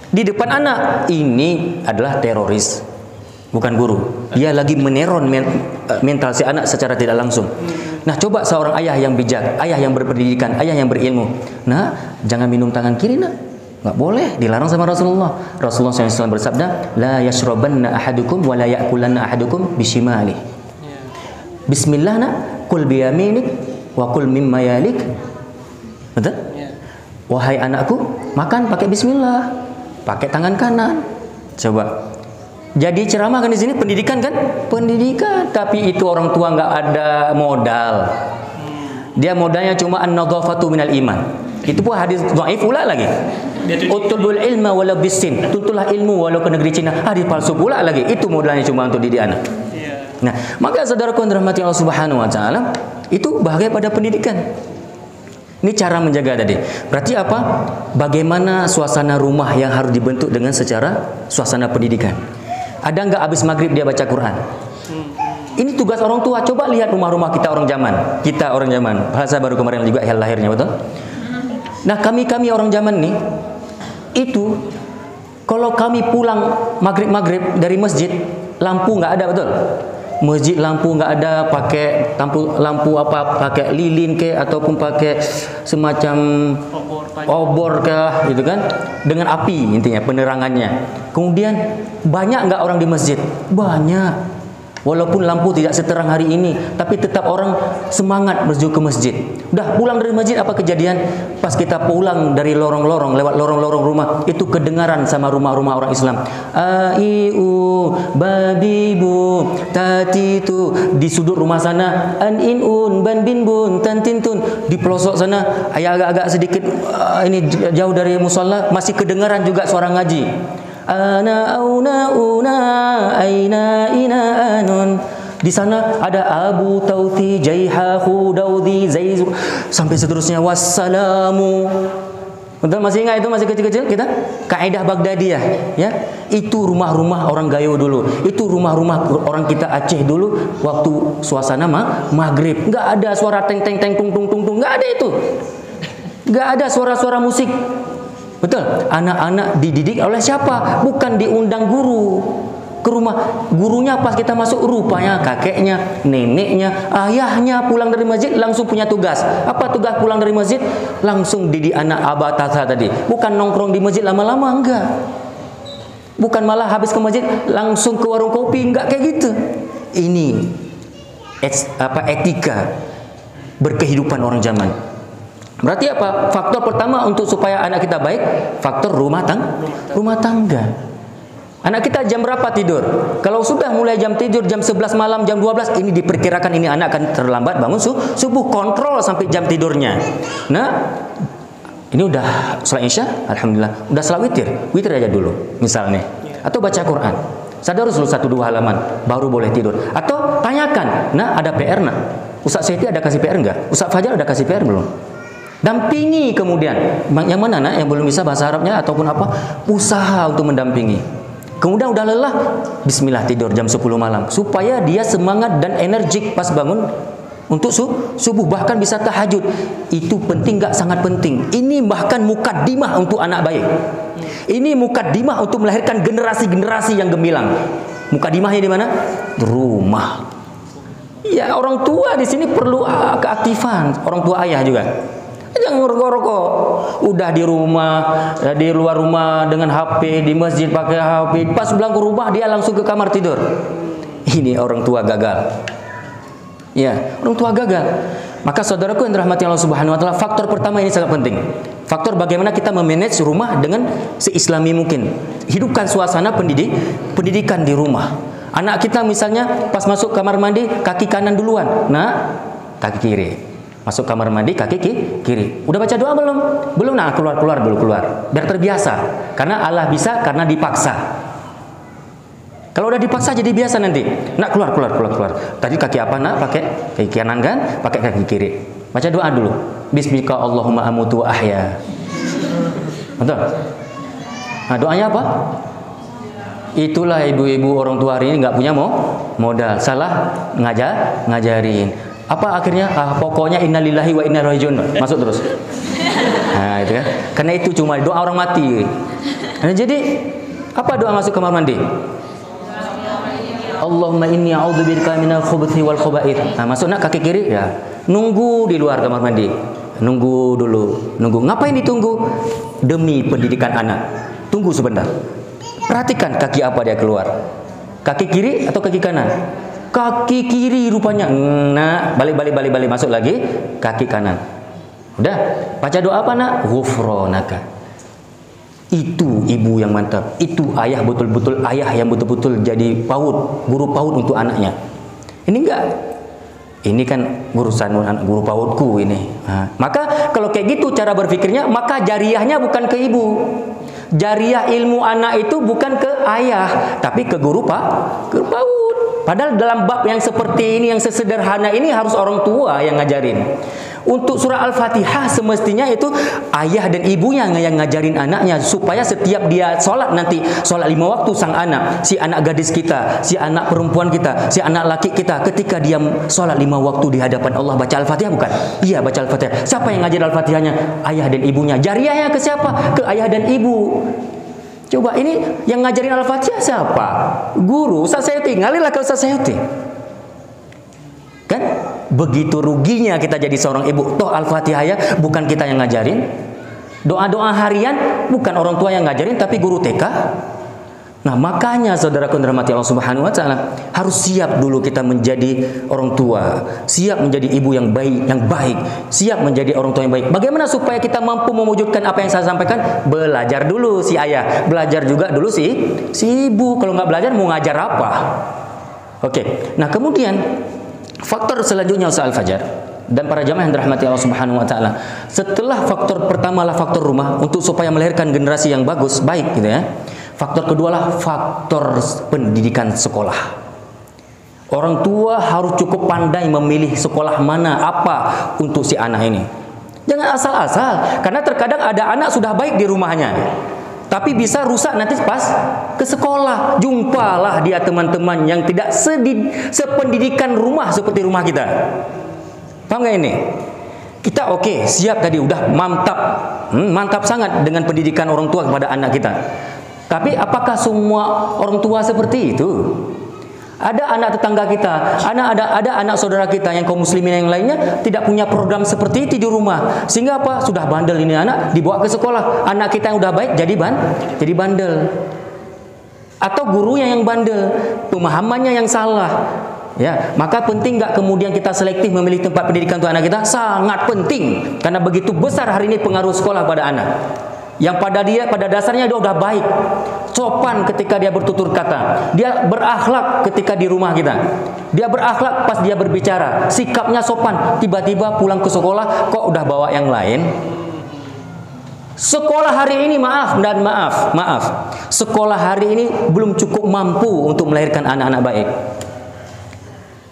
Di depan anak, ini adalah teroris, bukan guru. Dia lagi meneron mental si anak secara tidak langsung. Nah, coba seorang ayah yang bijak, ayah yang berpendidikan, ayah yang berilmu. Nah, jangan minum tangan kiri nak, nggak boleh, dilarang sama Rasulullah. Rasulullah SAW bersabda, la yashrabanna ahadukum wa la ya'kulanna ahadukum bishimali. Bismillah nak, kul biyaminik wa kul mimma yalik. Betul? Wahai anakku, makan pakai bismillah. Pakai tangan kanan. Coba. Jadi ceramah kan di sini pendidikan kan? Pendidikan. Tapi itu orang tua nggak ada modal. Dia modalnya cuma an-nadhafatu minal iman. Itu pun hadis dhaif pula lagi. Utlubul ilma walau bisin. Tuntutlah ilmu walau ke negeri Cina. Hadis palsu pula lagi. Itu modalnya cuma untuk didik anak. Nah, maka saudaraku yang dirahmati Allah Subhanahu wa taala, itu bahagia pada pendidikan. Ini cara menjaga tadi. Berarti apa? Bagaimana suasana rumah yang harus dibentuk dengan secara suasana pendidikan. Ada nggak habis maghrib dia baca Quran? Ini tugas orang tua. Coba lihat rumah-rumah kita orang zaman. Kita orang zaman. Bahasa baru kemarin juga hal lahirnya, betul? Nah, kami orang zaman nih, itu kalau kami pulang maghrib dari masjid, lampu nggak ada, betul? Masjid lampu nggak ada, pakai lampu apa, pakai lilin ke ataupun pakai semacam obor kah gitu kan, dengan api intinya penerangannya. Kemudian banyak nggak orang di masjid? Banyak. Walaupun lampu tidak seterang hari ini, tapi tetap orang semangat menuju ke masjid. Udah pulang dari masjid, apa kejadian? Pas kita pulang dari lorong-lorong, lewat lorong-lorong rumah, itu kedengaran sama rumah-rumah orang Islam. Aiu, babibu, tatitu, di sudut rumah sana, an inun, ban bin bun, tantintun, di pelosok sana, agak-agak sedikit ini jauh dari musalla, masih kedengaran juga suara ngaji. Ana auna una aina ina anun. Di sana ada Abu Tauti Jaihahu Daudi Zaizu sampai seterusnya. Wassalamu. Betul, masih ingat itu, masih kecil-kecil kita? Kaidah Baghdadiyah, ya. Itu rumah-rumah orang Gayo dulu. Itu rumah-rumah orang kita Aceh dulu waktu suasana maghrib. Enggak ada suara teng teng teng tung tung tung tung, enggak ada itu. Enggak ada suara-suara musik. Betul, anak-anak dididik oleh siapa? Bukan diundang guru ke rumah. Gurunya pas kita masuk, rupanya kakeknya, neneknya, ayahnya pulang dari masjid langsung punya tugas. Apa tugas pulang dari masjid? Langsung didik anak abatasa tadi. Bukan nongkrong di masjid lama-lama, enggak. Bukan malah habis ke masjid langsung ke warung kopi, enggak kayak gitu. Ini etika berkehidupan orang zaman. Berarti apa? Faktor pertama untuk supaya anak kita baik, faktor rumah tangga. Anak kita jam berapa tidur? Kalau sudah mulai jam tidur jam 11 malam, jam 12, ini diperkirakan ini anak akan terlambat bangun subuh. Kontrol sampai jam tidurnya. Nah, ini udah salat Isya, alhamdulillah. Udah salat witir aja dulu misalnya. Atau baca Quran. Sadarus dulu 1-2 halaman baru boleh tidur. Atau tanyakan, "Nah, ada PR nak? Ustaz Siti ada kasih PR enggak? Ustaz Fajar ada kasih PR belum?" Dampingi kemudian. Yang mana nak yang belum bisa bahasa Arabnya ataupun apa? Usaha untuk mendampingi. Kemudian udah lelah, bismillah tidur jam 10 malam. Supaya dia semangat dan energik pas bangun untuk subuh. Bahkan bisa tahajud. Itu penting gak? Sangat penting. Ini bahkan mukaddimah untuk anak baik. Ini mukaddimah untuk melahirkan generasi-generasi yang gemilang. Mukaddimahnya di mana? Rumah. Ya, orang tua di sini perlu keaktifan. Orang tua ayah juga. Jangan ngerokok. Udah di rumah, di luar rumah dengan HP, di masjid pakai HP. Pas pulang ke rumah dia langsung ke kamar tidur. Ini orang tua gagal. Ya, orang tua gagal. Maka saudaraku yang dirahmati Allah Subhanahu wa taala, faktor pertama ini sangat penting. Faktor bagaimana kita memanage rumah dengan seislami mungkin. Hidupkan suasana pendidikan di rumah. Anak kita misalnya pas masuk kamar mandi kaki kanan duluan. Nah, kaki kiri. Masuk kamar mandi kaki kiri. Udah baca doa belum? Belum. Nah, keluar dulu. Biar terbiasa. Karena Allah bisa karena dipaksa. Kalau udah dipaksa jadi biasa nanti. Nak keluar. Tadi kaki apa nak? Pakai kaki kanan kan? Pakai kaki kiri. Baca doa dulu. Bismika Allahumma amutu wa ahya. Betul? Nah, doanya apa? Itulah ibu-ibu orang tua hari ini nggak punya modal. Salah ngajarin. Apa akhirnya? Pokoknya innalillahi wa inna ilaihi raji'un. Masuk terus. Nah, itu kan. Karena itu cuma doa orang mati. Nah, jadi apa doa masuk kamar mandi? Allahumma inni a'udzubika minal khubuthi wal khaba'ith. Nah, masuk nak kaki kiri ya. Nunggu di luar kamar mandi. Nunggu dulu. Ngapain ditunggu? Demi pendidikan anak. Tunggu sebentar. Perhatikan kaki apa dia keluar. Kaki kiri atau kaki kanan? Kaki kiri rupanya. Nah, balik masuk lagi kaki kanan. Udah, baca doa apa nak? Ghufranaka. Itu ibu yang mantap. Itu ayah betul-betul ayah yang betul-betul jadi guru PAUD untuk anaknya. Ini enggak. Ini kan urusan guru PAUDku ini. Nah, maka kalau kayak gitu cara berpikirnya, maka jariahnya bukan ke ibu. Jariah ilmu anak itu bukan ke ayah, tapi ke guru PAUD. Padahal dalam bab yang seperti ini, yang sesederhana ini harus orang tua yang ngajarin. Untuk surah Al-Fatihah semestinya itu ayah dan ibunya yang ngajarin anaknya. Supaya setiap dia sholat nanti, sholat 5 waktu sang anak, si anak gadis kita, si anak perempuan kita, si anak laki kita, ketika dia sholat 5 waktu di hadapan Allah baca Al-Fatihah bukan? Iya, baca Al-Fatihah. Siapa yang ngajar Al-Fatihahnya? Ayah dan ibunya. Jariahnya ke siapa? Ke ayah dan ibu. Coba ini yang ngajarin Al-Fatihah siapa? Guru Ustaz Sayuti, ngalilah ke Ustaz Sayuti. Kan? Begitu ruginya kita jadi seorang ibu. Toh Al-Fatihah ya bukan kita yang ngajarin. Doa-doa harian bukan orang tua yang ngajarin tapi guru TK. Nah, makanya saudaraku yang dirahmati Allah Subhanahu wa taala, harus siap dulu kita menjadi orang tua, siap menjadi ibu yang baik, siap menjadi orang tua yang baik. Bagaimana supaya kita mampu mewujudkan apa yang saya sampaikan? Belajar dulu si ayah, belajar juga dulu si ibu. Kalau nggak belajar mau ngajar apa? Oke. Nah, kemudian faktor selanjutnya Ustaz Al-Fajar dan para jamaah yang dirahmati Allah Subhanahu wa taala. Setelah faktor pertama lah faktor rumah untuk supaya melahirkan generasi yang bagus, baik gitu ya. Faktor kedua lah faktor pendidikan sekolah. Orang tua harus cukup pandai memilih sekolah mana apa untuk si anak ini. Jangan asal-asal, karena terkadang ada anak sudah baik di rumahnya, tapi bisa rusak nanti pas ke sekolah. Jumpalah dia teman-teman yang tidak sependidikan rumah seperti rumah kita. Paham gak ini? Kita oke, siap tadi, udah mantap sangat dengan pendidikan orang tua kepada anak kita. Tapi apakah semua orang tua seperti itu? Ada anak tetangga kita, ada anak saudara kita yang kaum muslimin yang lainnya tidak punya program seperti itu di rumah. Sehingga apa? Sudah bandel ini anak, dibawa ke sekolah. Anak kita yang udah baik jadi bandel. Atau gurunya yang bandel, pemahamannya yang salah. Ya, maka penting nggak kemudian kita selektif memilih tempat pendidikan untuk anak kita? Sangat penting, karena begitu besar hari ini pengaruh sekolah pada anak. Yang pada dasarnya dia udah baik, sopan ketika dia bertutur kata, dia berakhlak ketika di rumah kita, dia berakhlak pas dia berbicara, sikapnya sopan. Tiba-tiba pulang ke sekolah kok udah bawa yang lain. Sekolah hari ini maaf, sekolah hari ini belum cukup mampu untuk melahirkan anak-anak baik.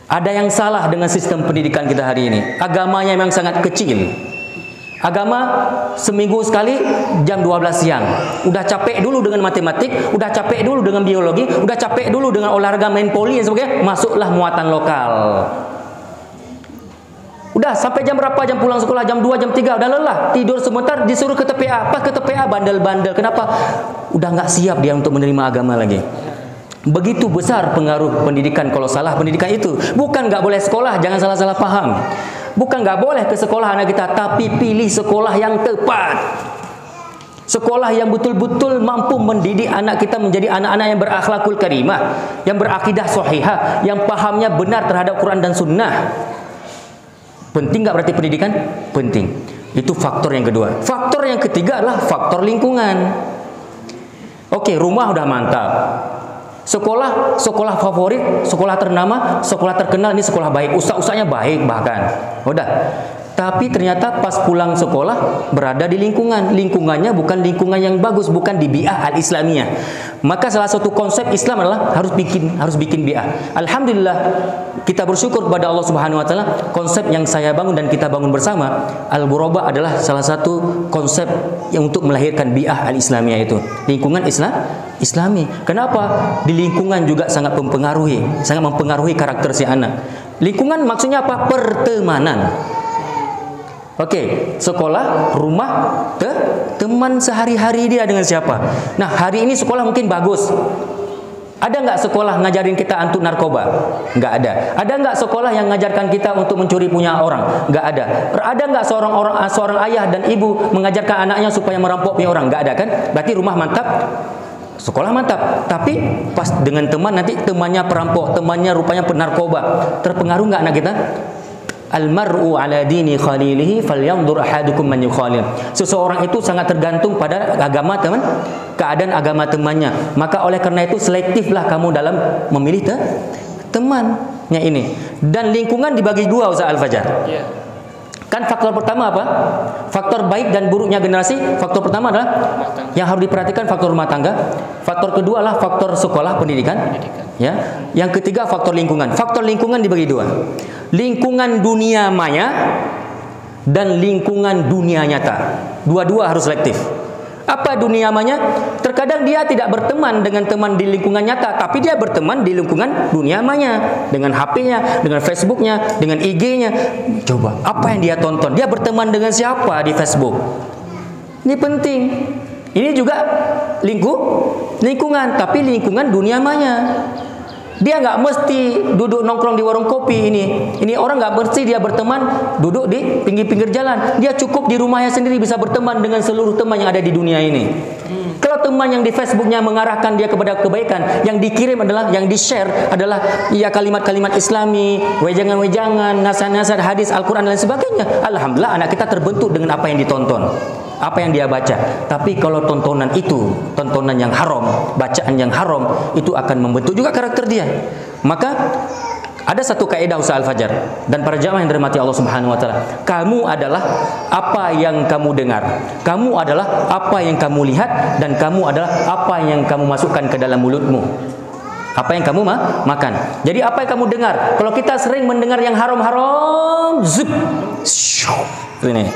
Ada yang salah dengan sistem pendidikan kita hari ini. Agamanya memang sangat kecil. Agama seminggu sekali jam 12 siang. Udah capek dulu dengan matematik, udah capek dulu dengan biologi, udah capek dulu dengan olahraga main poli dan sebagainya, masuklah muatan lokal. Udah sampai jam berapa jam pulang sekolah? Jam 2, jam 3, udah lelah, tidur sebentar, disuruh ke TPA. Pas ke TPA bandel-bandel. Kenapa? Udah nggak siap dia untuk menerima agama lagi. Begitu besar pengaruh pendidikan kalau salah pendidikan itu. Bukan nggak boleh sekolah, jangan salah-salah paham. Bukan nggak boleh ke sekolah anak kita, tapi pilih sekolah yang tepat. Sekolah yang betul-betul mampu mendidik anak kita menjadi anak-anak yang berakhlakul karimah, yang berakidah sahihah, yang pahamnya benar terhadap Quran dan Sunnah. Penting nggak berarti pendidikan? Penting. Itu faktor yang kedua. Faktor yang ketiga adalah faktor lingkungan. Oke, rumah udah mantap. Sekolah favorit, sekolah ternama, sekolah terkenal, ini sekolah baik, ustaz-ustaznya baik bahkan. Udah. Tapi ternyata pas pulang sekolah berada di lingkungannya bukan lingkungan yang bagus, bukan di bi'ah al-islamiyah. Maka salah satu konsep Islam adalah harus bikin bi'ah. Alhamdulillah kita bersyukur kepada Allah Subhanahu wa taala, konsep yang saya bangun dan kita bangun bersama Al-Ghuraba adalah salah satu konsep yang untuk melahirkan bi'ah al-islamiyah itu. Lingkungan Islami. Kenapa? Di lingkungan juga sangat mempengaruhi karakter si anak. Lingkungan maksudnya apa? Pertemanan. Oke, sekolah, rumah, teman sehari-hari dia dengan siapa? Nah, hari ini sekolah mungkin bagus. Ada nggak sekolah ngajarin kita untuk narkoba? Nggak ada. Ada nggak sekolah yang ngajarkan kita untuk mencuri punya orang? Nggak ada. Ada nggak seorang ayah dan ibu mengajarkan anaknya supaya merampok punya orang? Nggak ada kan? Berarti rumah mantap, sekolah mantap. Tapi pas dengan teman, nanti temannya perampok, temannya rupanya penarkoba. Terpengaruh nggak anak kita? Al-mar'u ala dini khalilihi falyanzur ahadukum man yukhalil. Seseorang itu sangat tergantung pada agama keadaan agama temannya. Maka oleh karena itu selektiflah kamu dalam memilih temannya ini. Dan lingkungan dibagi dua, Ustaz Al-Fajar. Kan faktor pertama apa? Faktor baik dan buruknya generasi. Faktor pertama adalah yang harus diperhatikan faktor rumah tangga. Faktor kedua adalah faktor sekolah pendidikan. Ya. Yang ketiga faktor lingkungan. Faktor lingkungan dibagi dua. Lingkungan dunia maya dan lingkungan dunia nyata. Dua-dua harus selektif. Apa dunia maya? Terkadang dia tidak berteman dengan teman di lingkungan nyata, tapi dia berteman di lingkungan dunia maya, dengan HP-nya, dengan Facebook-nya, dengan IG-nya. Coba, apa yang dia tonton? Dia berteman dengan siapa di Facebook? Ini penting. Ini juga lingkungan, tapi lingkungan dunia maya. Dia nggak mesti duduk nongkrong di warung kopi ini. Ini orang nggak mesti dia berteman duduk di pinggir-pinggir jalan. Dia cukup di rumahnya sendiri bisa berteman dengan seluruh teman yang ada di dunia ini. Kalau teman yang di Facebooknya mengarahkan dia kepada kebaikan, yang dikirim adalah, yang di-share adalah ya kalimat-kalimat Islami, wejangan-wejangan, nasihat-nasihat hadis, Al-Quran dan lain sebagainya. Alhamdulillah anak kita terbentuk dengan apa yang ditonton, apa yang dia baca. Tapi kalau tontonan itu tontonan yang haram, bacaan yang haram, itu akan membentuk juga karakter dia. Maka ada satu kaidah Ustaz Al-Fajar dan para jamaah yang dirahmati Allah Subhanahu wa taala. Kamu adalah apa yang kamu dengar. Kamu adalah apa yang kamu lihat, dan kamu adalah apa yang kamu masukkan ke dalam mulutmu. Apa yang kamu makan. Jadi apa yang kamu dengar. Kalau kita sering mendengar yang haram-haram, zup, ini.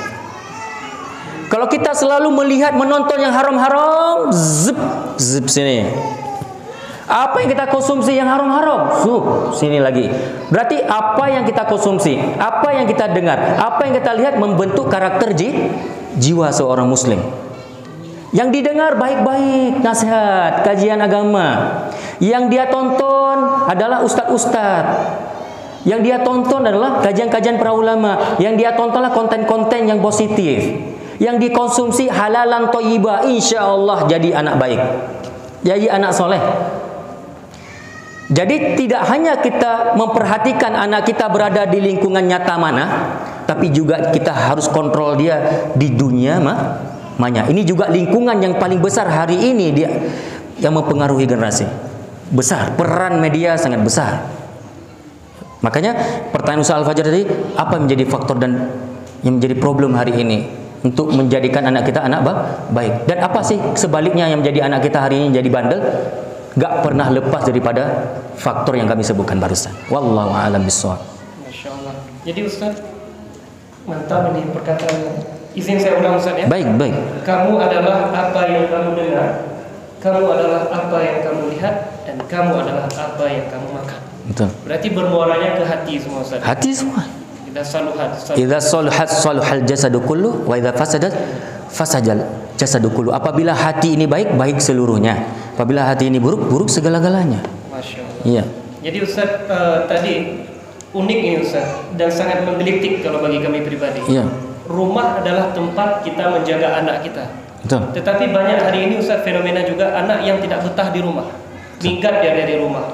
Kalau kita selalu melihat, menonton yang haram-haram, zup, zup sini. Apa yang kita konsumsi yang haram-haram, sini lagi. Berarti apa yang kita konsumsi, apa yang kita dengar, apa yang kita lihat membentuk karakter jiwa seorang muslim. Yang didengar baik-baik, nasihat, kajian agama. Yang dia tonton adalah ustadz-ustadz. Yang dia tonton adalah kajian-kajian para ulama. Yang dia tontonlah konten-konten yang positif. Yang dikonsumsi halalan thayyibah, insya Allah jadi anak baik, jadi anak soleh. Jadi tidak hanya kita memperhatikan anak kita berada di lingkungan nyata mana, tapi juga kita harus kontrol dia di dunia mana. Ini juga lingkungan yang paling besar hari ini dia yang mempengaruhi generasi. Besar, peran media sangat besar. Makanya pertanyaan Ustaz Al-Fajar tadi, apa yang menjadi faktor dan yang menjadi problem hari ini untuk menjadikan anak kita anak baik? Dan apa sih sebaliknya yang menjadi anak kita hari ini jadi bandel? Gak pernah lepas daripada faktor yang kami sebutkan barusan. Wallahu a'lam bishawab. Masya Allah. Jadi Ustaz, mantap ini perkataan. Izin saya ulang Ustaz ya. Baik. Kamu adalah apa yang kamu dengar, kamu adalah apa yang kamu lihat, dan kamu adalah apa yang kamu makan. Betul. Berarti bermuaranya ke hati semua Ustaz. Hati semua. Idza saluhat saluhal jasadu kullu wa idza fasadat fasadal jasadu kullu. Apabila hati ini baik, baik seluruhnya. Apabila hati ini buruk, buruk segala-galanya. Masya Allah. Iya. Jadi Ustaz tadi unik ini Ustaz, dan sangat menggelitik kalau bagi kami pribadi. Iya. Rumah adalah tempat kita menjaga anak kita. Betul. Tetapi banyak hari ini Ustaz fenomena juga anak yang tidak betah di rumah, minggat dia dari rumah.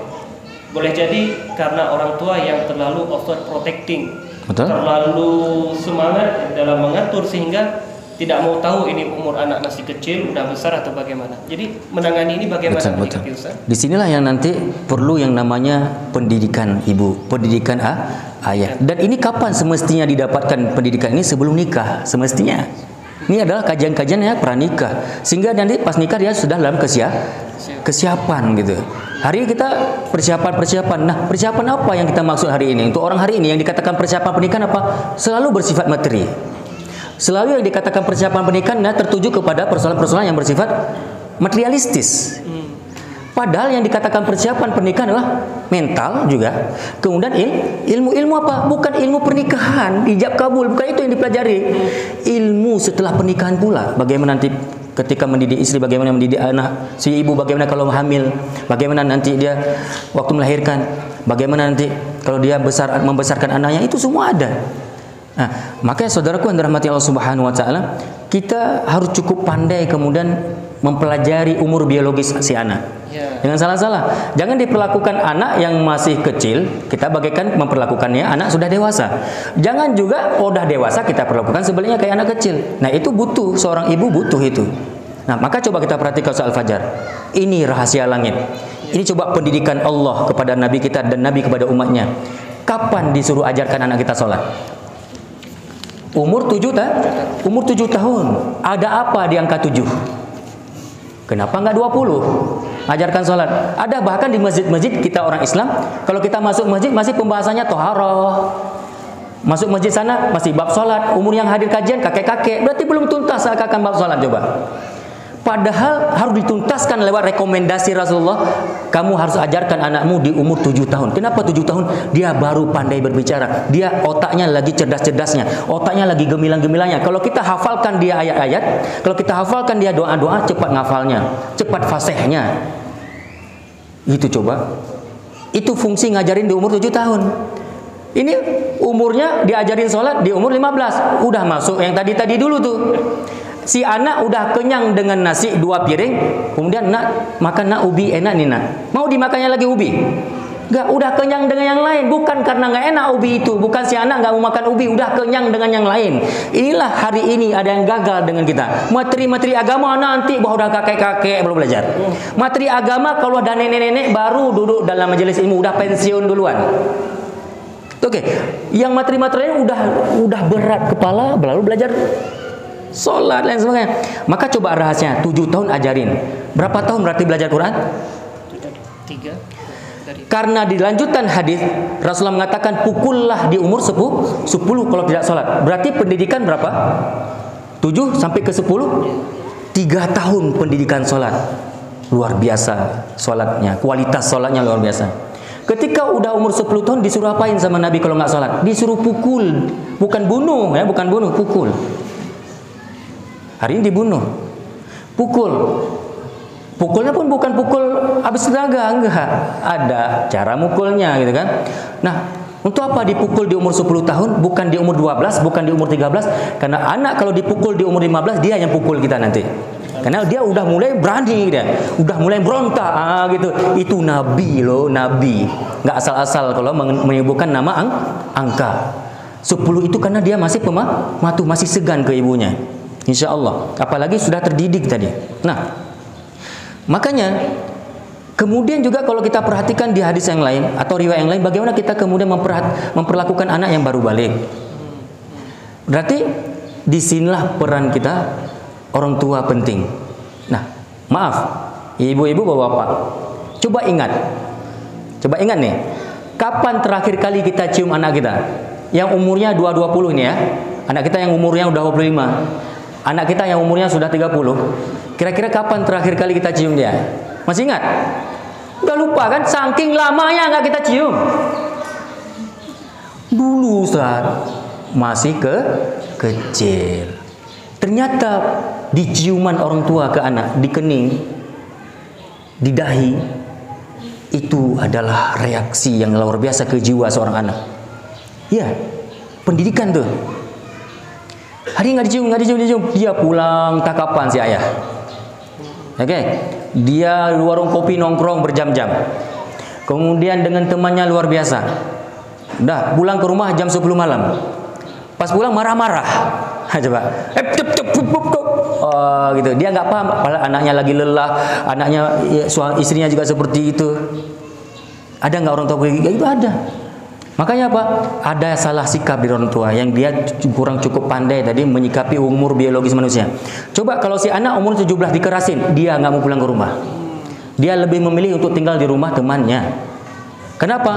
Boleh jadi karena orang tua yang terlalu overprotecting, betul, terlalu semangat dalam mengatur sehingga tidak mau tahu ini umur anak masih kecil, udah besar atau bagaimana. Jadi menangani ini bagaimana? Betul. Disinilah yang nanti perlu yang namanya pendidikan ibu, pendidikan ayah. Dan ini kapan semestinya didapatkan pendidikan ini? Sebelum nikah semestinya. Ini adalah kajian-kajian ya pranikah, sehingga nanti pas nikah dia sudah dalam kesiapan gitu. Hari ini kita persiapan. Nah, persiapan apa yang kita maksud hari ini? Untuk orang hari ini yang dikatakan persiapan pernikahan apa? Selalu bersifat materi. Selalu yang dikatakan persiapan pernikahan tertuju kepada persoalan-persoalan yang bersifat materialistis. Padahal yang dikatakan persiapan pernikahan adalah mental juga. Kemudian ilmu apa? Bukan ilmu pernikahan, ijab kabul, bukan itu yang dipelajari. Ilmu setelah pernikahan pula. Bagaimana nanti ketika mendidik istri, bagaimana mendidik anak, si ibu bagaimana kalau hamil, bagaimana nanti dia waktu melahirkan, bagaimana nanti kalau dia membesarkan anaknya, itu semua ada. Nah, makanya saudaraku yang dirahmati Allah Subhanahu wa taala, kita harus cukup pandai kemudian mempelajari umur biologis si anak. Dengan salah-salah. Jangan diperlakukan anak yang masih kecil, kita bagaikan memperlakukannya anak sudah dewasa. Jangan juga udah dewasa kita perlakukan sebaliknya kayak anak kecil. Nah, itu butuh, seorang ibu butuh itu. Nah, maka coba kita perhatikan Ustaz Al-Fajar. Ini rahasia langit. Ini coba pendidikan Allah kepada Nabi kita dan Nabi kepada umatnya. Kapan disuruh ajarkan anak kita sholat? Umur 7 tahun. Ada apa di angka 7? Kenapa enggak 20? Ajarkan sholat. Ada bahkan di masjid-masjid kita orang Islam, kalau kita masuk masjid masih pembahasannya toharoh. Masuk masjid sana masih bab sholat. Umur yang hadir kajian kakek-kakek. Berarti belum tuntas akan bab sholat coba. Padahal harus dituntaskan lewat rekomendasi Rasulullah. Kamu harus ajarkan anakmu di umur 7 tahun. Kenapa 7 tahun? Dia baru pandai berbicara. Dia otaknya lagi cerdas-cerdasnya. Otaknya lagi gemilang-gemilangnya. Kalau kita hafalkan dia ayat-ayat, kalau kita hafalkan dia doa-doa, cepat ngafalnya, cepat fasihnya. Itu coba. Itu fungsi ngajarin di umur 7 tahun. Ini umurnya diajarin sholat di umur 15. Udah masuk yang tadi dulu tuh. Si anak udah kenyang dengan nasi 2 piring, kemudian nak makan nak ubi enak nih nak. Mau dimakannya lagi ubi? Enggak, udah kenyang dengan yang lain. Bukan karena nggak enak ubi itu, bukan si anak nggak mau makan ubi, udah kenyang dengan yang lain. Inilah hari ini ada yang gagal dengan kita. Materi-materi agama nanti bahwa udah kakek-kakek belum belajar. Materi agama kalau ada nenek-nenek baru duduk dalam majelis ilmu, udah pensiun duluan. Oke, yang materi-materinya udah berat kepala, baru belajar sholat dan sebagainya. Maka coba rahasia, 7 tahun ajarin. Berapa tahun berarti belajar Quran? 3. Karena di lanjutan hadis Rasulullah mengatakan pukullah di umur 10 kalau tidak sholat. Berarti pendidikan berapa? 7 sampai ke 10? 3 tahun pendidikan sholat. Luar biasa sholatnya, kualitas sholatnya luar biasa. Ketika udah umur 10 tahun disuruh apain sama Nabi kalau nggak sholat? Disuruh pukul, bukan bunuh ya, bukan bunuh, pukul. Hari ini dibunuh, pukul. Pukulnya pun bukan pukul habis tenaga, enggak. Ada cara mukulnya gitu kan. Nah, untuk apa dipukul di umur 10 tahun, bukan di umur 12, bukan di umur 13? Karena anak kalau dipukul di umur 15, dia yang pukul kita nanti. Karena dia udah mulai berani dia, udah mulai berontak gitu. Itu nabi loh, nabi. Enggak asal-asal kalau menyebutkan nama angka. 10 itu karena dia masih pematu, masih segan ke ibunya. Insya Allah. Apalagi sudah terdidik tadi. Nah, makanya kemudian juga kalau kita perhatikan di hadis yang lain atau riwayat yang lain, bagaimana kita kemudian memperlakukan anak yang baru balik. Berarti disinilah peran kita orang tua penting. Nah, maaf ibu-ibu bapak-bapak, coba ingat nih, kapan terakhir kali kita cium anak kita yang umurnya 20 ini ya, anak kita yang umurnya udah 25, anak kita yang umurnya sudah 30, kira-kira kapan terakhir kali kita cium dia? Masih ingat? Udah lupa kan? Saking lamanya nggak kita cium. Dulu Ustaz masih kecil. Ternyata di ciuman orang tua ke anak, di kening, di dahi, itu adalah reaksi yang luar biasa ke jiwa seorang anak. Ya, pendidikan tuh. Hari nggak dicium, dia pulang tak kapan si ayah. Oke, dia di warung kopi nongkrong berjam-jam. Kemudian dengan temannya luar biasa. Udah pulang ke rumah jam 10 malam. Pas pulang marah-marah. Coba, gitu. Dia nggak paham. Anaknya lagi lelah, anaknya istrinya juga seperti itu. Ada nggak orang tua begitu? Itu ada. Makanya apa? Ada salah sikap di orang tua yang dia kurang cukup pandai tadi menyikapi umur biologis manusia. Coba kalau si anak umur 17 dikerasin, dia nggak mau pulang ke rumah. Dia lebih memilih untuk tinggal di rumah temannya. Kenapa?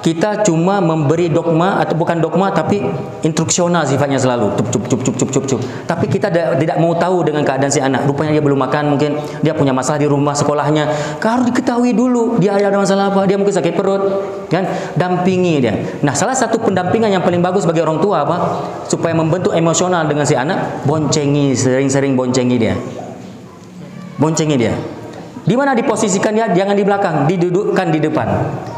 Kita cuma memberi dogma atau bukan dogma tapi instruksional sifatnya selalu. Cup. Tapi kita tidak mau tahu dengan keadaan si anak. Rupanya dia belum makan, mungkin dia punya masalah di rumah sekolahnya. Harus diketahui dulu dia ada masalah apa, dia mungkin sakit perut, kan? Dampingi dia. Nah, salah satu pendampingan yang paling bagus bagi orang tua apa? Supaya membentuk emosional dengan si anak, boncengi, sering-sering boncengi dia. Boncengi dia. Di mana diposisikan dia? Jangan di belakang, didudukkan di depan.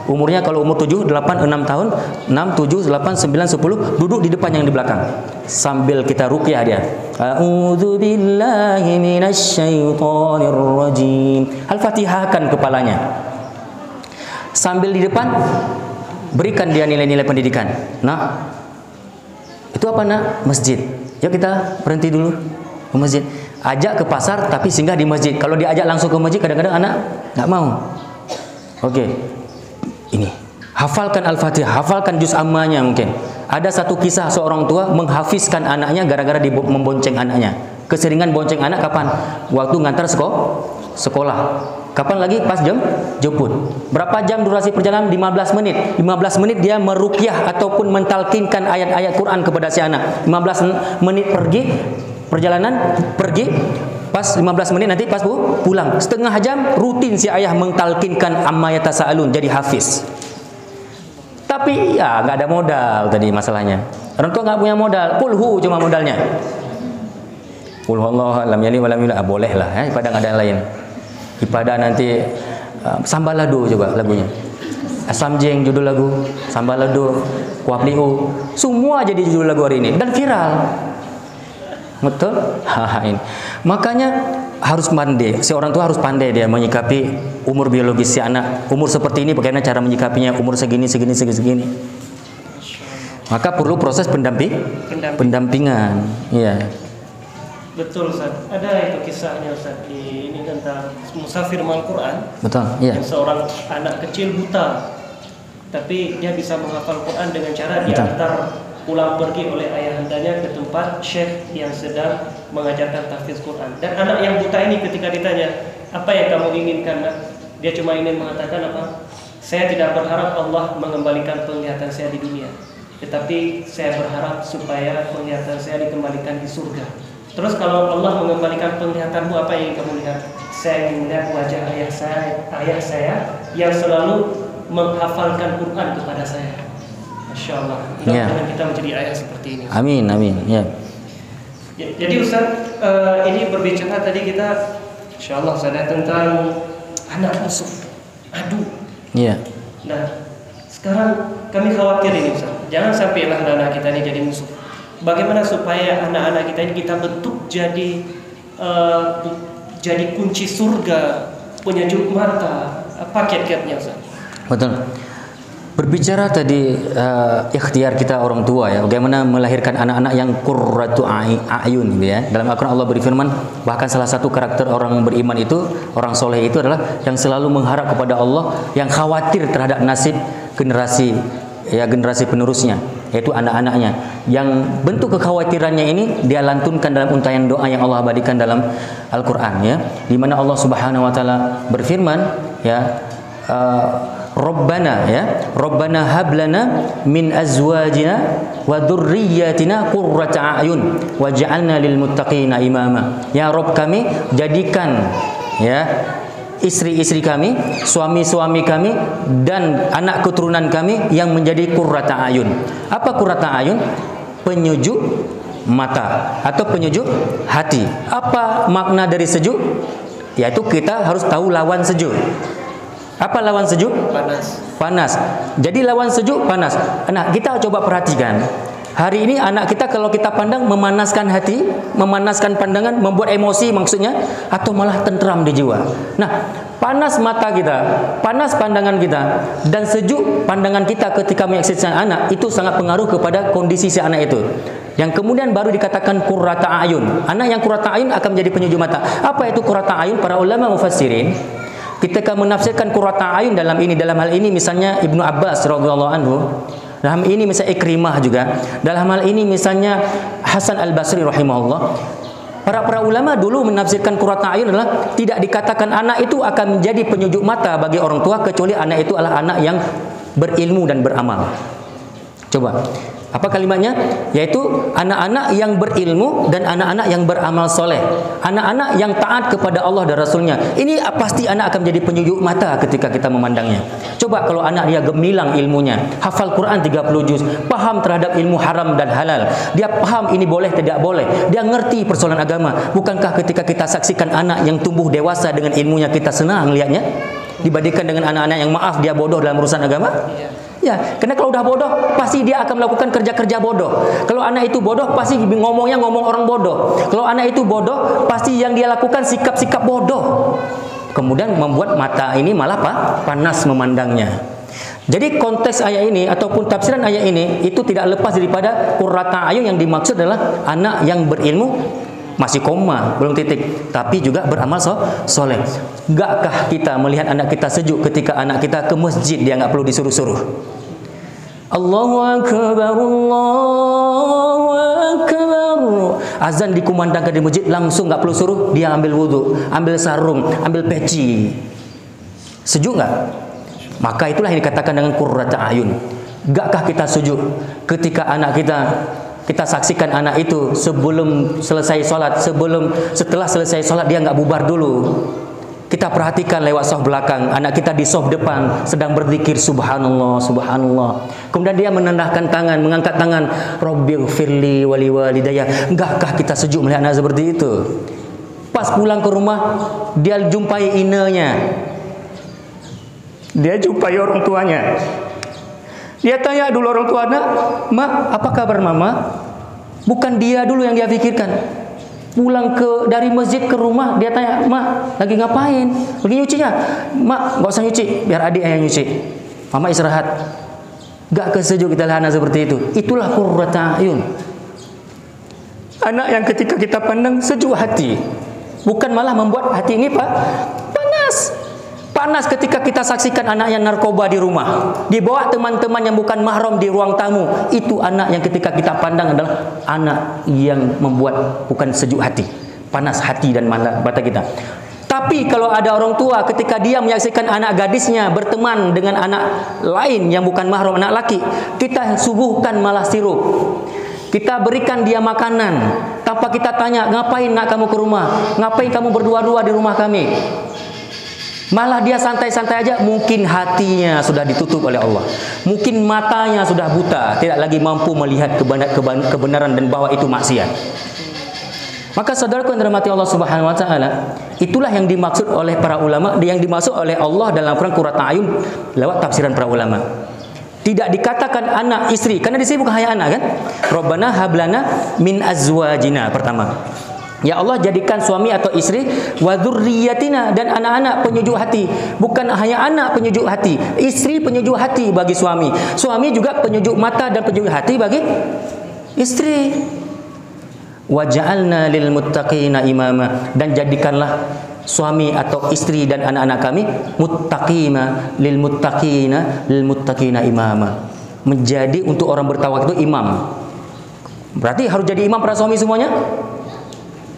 Umurnya kalau umur 7, 8, 6 tahun, 6, 7, 8, 9, 10, duduk di depan yang di belakang. Sambil kita ruqyah dia. A'udzubillahi minasyaitonirrajim. Al-Fatihahkan kepalanya. Sambil di depan, berikan dia nilai-nilai pendidikan. Nah, itu apa nak? Masjid. Yuk kita berhenti dulu ke masjid. Ajak ke pasar tapi singgah di masjid. Kalau diajak langsung ke masjid kadang-kadang anak nggak mau. Oke. Ini hafalkan Al-Fatihah, hafalkan juz ammanya mungkin. Ada satu kisah seorang tua menghafizkan anaknya gara-gara membonceng anaknya. Keseringan bonceng anak kapan? Waktu ngantar sekolah. Kapan lagi? Pas jam jemput. Berapa jam durasi perjalanan? 15 menit. 15 menit dia meruqyah ataupun mentalkinkan ayat-ayat Quran kepada si anak. 15 menit perjalanan pergi, pas 15 menit nanti pas pulang. Setengah jam rutin si ayah mentalkinkan amma yatasaalun, jadi hafiz. Tapi ya nggak ada modal tadi masalahnya. Orang tua nggak punya modal. Qulhu cuma modalnya. Qul huwallahu lam yalid walam yulad. Boleh lah ya, ibadah nggak ada yang lain. Ibadah nanti Sambalado coba lagunya. Samjeng judul lagu, Sambalado, Kuapliu, semua jadi judul lagu hari ini dan viral. Betul? Ini. Makanya harus pandai. Si orang tua harus pandai dia menyikapi umur biologis si anak. Umur seperti ini bagaimana cara menyikapinya, umur segini. Maka perlu proses pendampingan. Iya. Betul, Ustaz. Ada itu kisahnya, Ustaz. Ini tentang musafir Al-Quran. Betul, iya. Yang seorang anak kecil buta, tapi dia bisa menghafal Quran dengan cara diantar pulang pergi oleh ayahandanya ke tempat syekh yang sedang mengajarkan tahfiz Quran. Dan anak yang buta ini ketika ditanya, apa yang kamu inginkan, nak? Dia cuma ingin mengatakan apa? Saya tidak berharap Allah mengembalikan penglihatan saya di dunia, tetapi saya berharap supaya penglihatan saya dikembalikan di surga. Terus kalau Allah mengembalikan penglihatanmu, apa yang kamu lihat? Saya ingin melihat wajah ayah saya yang selalu menghafalkan Quran kepada saya. Masya Allah. Mudah-mudahan kita menjadi ayah seperti ini. Amin. Ya. Jadi Ustaz, ini berbicara tadi kita, Insya Allah sadar tentang anak musuh, adu. Iya. Nah, sekarang kami khawatir ini Ustaz, jangan sampailah anak kita ini jadi musuh. Bagaimana supaya anak-anak kita ini kita bentuk jadi kunci surga, penyejuk mata, apa kiat-kiatnya Ustaz? Betul. Berbicara tadi ikhtiar kita orang tua ya, bagaimana melahirkan anak-anak yang qurratu a'yun gitu ya. Dalam Al-Qur'an Allah berfirman, bahkan salah satu karakter orang beriman itu, orang soleh itu adalah yang selalu mengharap kepada Allah, yang khawatir terhadap nasib generasi penerusnya, yaitu anak-anaknya. Yang bentuk kekhawatirannya ini dia lantunkan dalam untayan doa yang Allah abadikan dalam Al-Qur'an ya, di mana Allah Subhanahu wa taala berfirman ya, Rabbana hablana min azwajina wa dzurriyyatina qurrata a'yun waj'alna lil muttaqina imama. Ya Rabb kami, jadikan ya istri-istri kami, suami-suami kami dan anak keturunan kami yang menjadi qurrata a'yun. Apa qurrata a'yun? Penyejuk mata atau penyejuk hati. Apa makna dari sejuk? Yaitu kita harus tahu lawan sejuk. Apa lawan sejuk? Panas. Jadi lawan sejuk panas. Nah, kita coba perhatikan. Hari ini anak kita kalau kita pandang memanaskan hati, memanaskan pandangan, membuat emosi maksudnya, atau malah tentram di jiwa. Nah, panas mata kita, panas pandangan kita, dan sejuk pandangan kita ketika menyaksikan anak, itu sangat pengaruh kepada kondisi si anak itu. Yang kemudian baru dikatakan qurrata a'yun. Anak yang qurrata a'yun akan menjadi penyejuk mata. Apa itu qurrata a'yun? Para ulama mufassirin ketika menafsirkan qurrata a'yun dalam hal ini misalnya Ibnu Abbas radhiyallahu anhu, dalam ini misalnya Ikrimah juga, dalam hal ini misalnya Hasan Al-Basri rahimahullah. Para ulama dulu menafsirkan qurrata a'yun adalah tidak dikatakan anak itu akan menjadi penyejuk mata bagi orang tua kecuali anak itu adalah anak yang berilmu dan beramal. Coba apa kalimatnya? Yaitu anak-anak yang berilmu dan anak-anak yang beramal soleh, anak-anak yang taat kepada Allah dan Rasulnya. Ini pasti anak akan menjadi penyejuk mata ketika kita memandangnya. Coba kalau anak dia gemilang ilmunya, hafal Quran 30 juz, paham terhadap ilmu haram dan halal, dia paham ini boleh tidak boleh, dia ngerti persoalan agama. Bukankah ketika kita saksikan anak yang tumbuh dewasa dengan ilmunya, kita senang lihatnya dibandingkan dengan anak-anak yang maaf dia bodoh dalam urusan agama? Ya, karena kalau udah bodoh, pasti dia akan melakukan kerja-kerja bodoh. Kalau anak itu bodoh, pasti ngomongnya ngomong orang bodoh. Kalau anak itu bodoh, pasti yang dia lakukan sikap-sikap bodoh. Kemudian membuat mata ini malah panas memandangnya. Jadi konteks ayat ini ataupun tafsiran ayat ini itu tidak lepas daripada qurrata a'yun. Yang dimaksud adalah anak yang berilmu, masih koma, belum titik, tapi juga beramal soleh. Gakkah kita melihat anak kita sejuk ketika anak kita ke masjid dia nggak perlu disuruh-suruh? Allahu Akbar, Allahu Akbar. Azan dikumandangkan di masjid, langsung nggak perlu suruh, dia ambil wudhu, ambil sarung, ambil peci. Sejuk nggak? Maka itulah yang dikatakan dengan qurrata a'yun. Gakkah kita sejuk ketika anak kita saksikan anak itu sebelum selesai sholat, setelah selesai sholat dia nggak bubar dulu. Kita perhatikan lewat soft belakang, anak kita di soft depan sedang berzikir subhanallah, subhanallah. Kemudian dia menendahkan tangan, mengangkat tangan, Rabbighfirli wali walidayya. Enggakah kita sejuk melihat anak seperti itu? Pas pulang ke rumah, dia jumpai inenya, dia jumpai orang tuanya. Dia tanya dulu orang tua anak, "Ma, apa kabar mama?" Bukan dia dulu yang dia pikirkan. pulang dari masjid ke rumah, dia tanya, "Mak, lagi ngapain?" "Lagi nyuci ya." "Mak, nggak usah nyuci, biar adik yang nyuci. Mama istirahat." Gak kesejuk kita lihat anak seperti itu. Itulah qurratu ayun. Anak yang ketika kita pandang sejuk hati, bukan malah membuat hati ini panas. Panas ketika kita saksikan anak yang narkoba di rumah, dibawa teman-teman yang bukan mahram di ruang tamu. Itu anak yang ketika kita pandang adalah anak yang membuat bukan sejuk hati, panas hati dan mata kita. Tapi kalau ada orang tua ketika dia menyaksikan anak gadisnya berteman dengan anak lain yang bukan mahram, anak laki, kita suguhkan malah sirup. Kita berikan dia makanan tanpa kita tanya, "Ngapain nak kamu ke rumah? Ngapain kamu berdua-dua di rumah kami?" Malah dia santai-santai aja. Mungkin hatinya sudah ditutup oleh Allah, mungkin matanya sudah buta, tidak lagi mampu melihat kebenaran dan bahwa itu maksiat. Maka saudaraku yang dirahmati Allah Subhanahu wa taala, itulah yang dimaksud oleh para ulama, yang dimaksud oleh Allah dalam Al-Qur'an qurratu ayun lewat tafsiran para ulama. Tidak dikatakan anak istri, karena di sini bukan hanya anak kan? Rabbana hablana min azwajina pertama. Ya Allah, jadikan suami atau istri wa dzurriyyatina, dan anak-anak penyejuk hati. Bukan hanya anak penyejuk hati, istri penyejuk hati bagi suami. Suami juga penyejuk mata dan penyejuk hati bagi istri. Wa ja'alna lil muttaqina imama, dan jadikanlah suami atau istri dan anak-anak kami lil muttaqina imama, menjadi untuk orang bertawakal itu imam. Berarti harus jadi imam para suami semuanya?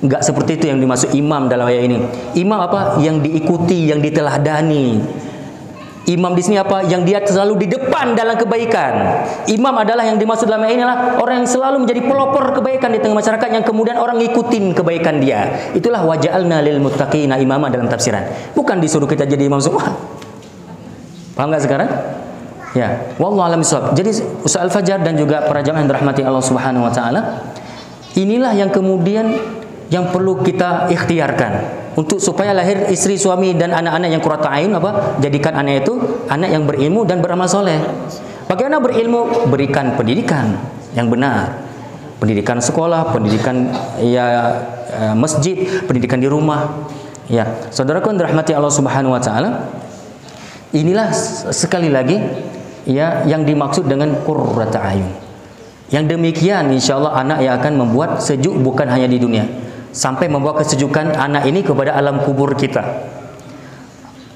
Enggak seperti itu yang dimaksud imam dalam ayat ini. Imam apa? Yang diikuti, yang diteladani. Imam di sini apa? Yang dia selalu di depan dalam kebaikan. Imam adalah yang dimaksud dalam ayat ini adalah orang yang selalu menjadi pelopor kebaikan di tengah masyarakat, yang kemudian orang ngikutin kebaikan dia. Itulah waja'alna lil muttaqina imama dalam tafsiran. Bukan disuruh kita jadi imam semua. Paham enggak sekarang? Ya, wallahu a'lam bishawab. Jadi Ustaz Al-Fajar dan juga para jamaah yang dirahmati Allah Subhanahu wa taala, inilah yang kemudian yang perlu kita ikhtiarkan untuk supaya lahir istri, suami dan anak-anak yang qurratu ayun apa? Jadikan anak itu anak yang berilmu dan beramal soleh. Bagaimana berilmu? Berikan pendidikan yang benar. Pendidikan sekolah, pendidikan masjid, pendidikan di rumah. Ya, saudaraku yang dirahmati Allah Subhanahu wa taala, inilah sekali lagi ya yang dimaksud dengan qurratu ayun. Yang demikian insyaallah anak yang akan membuat sejuk bukan hanya di dunia, sampai membawa kesejukan anak ini kepada alam kubur kita.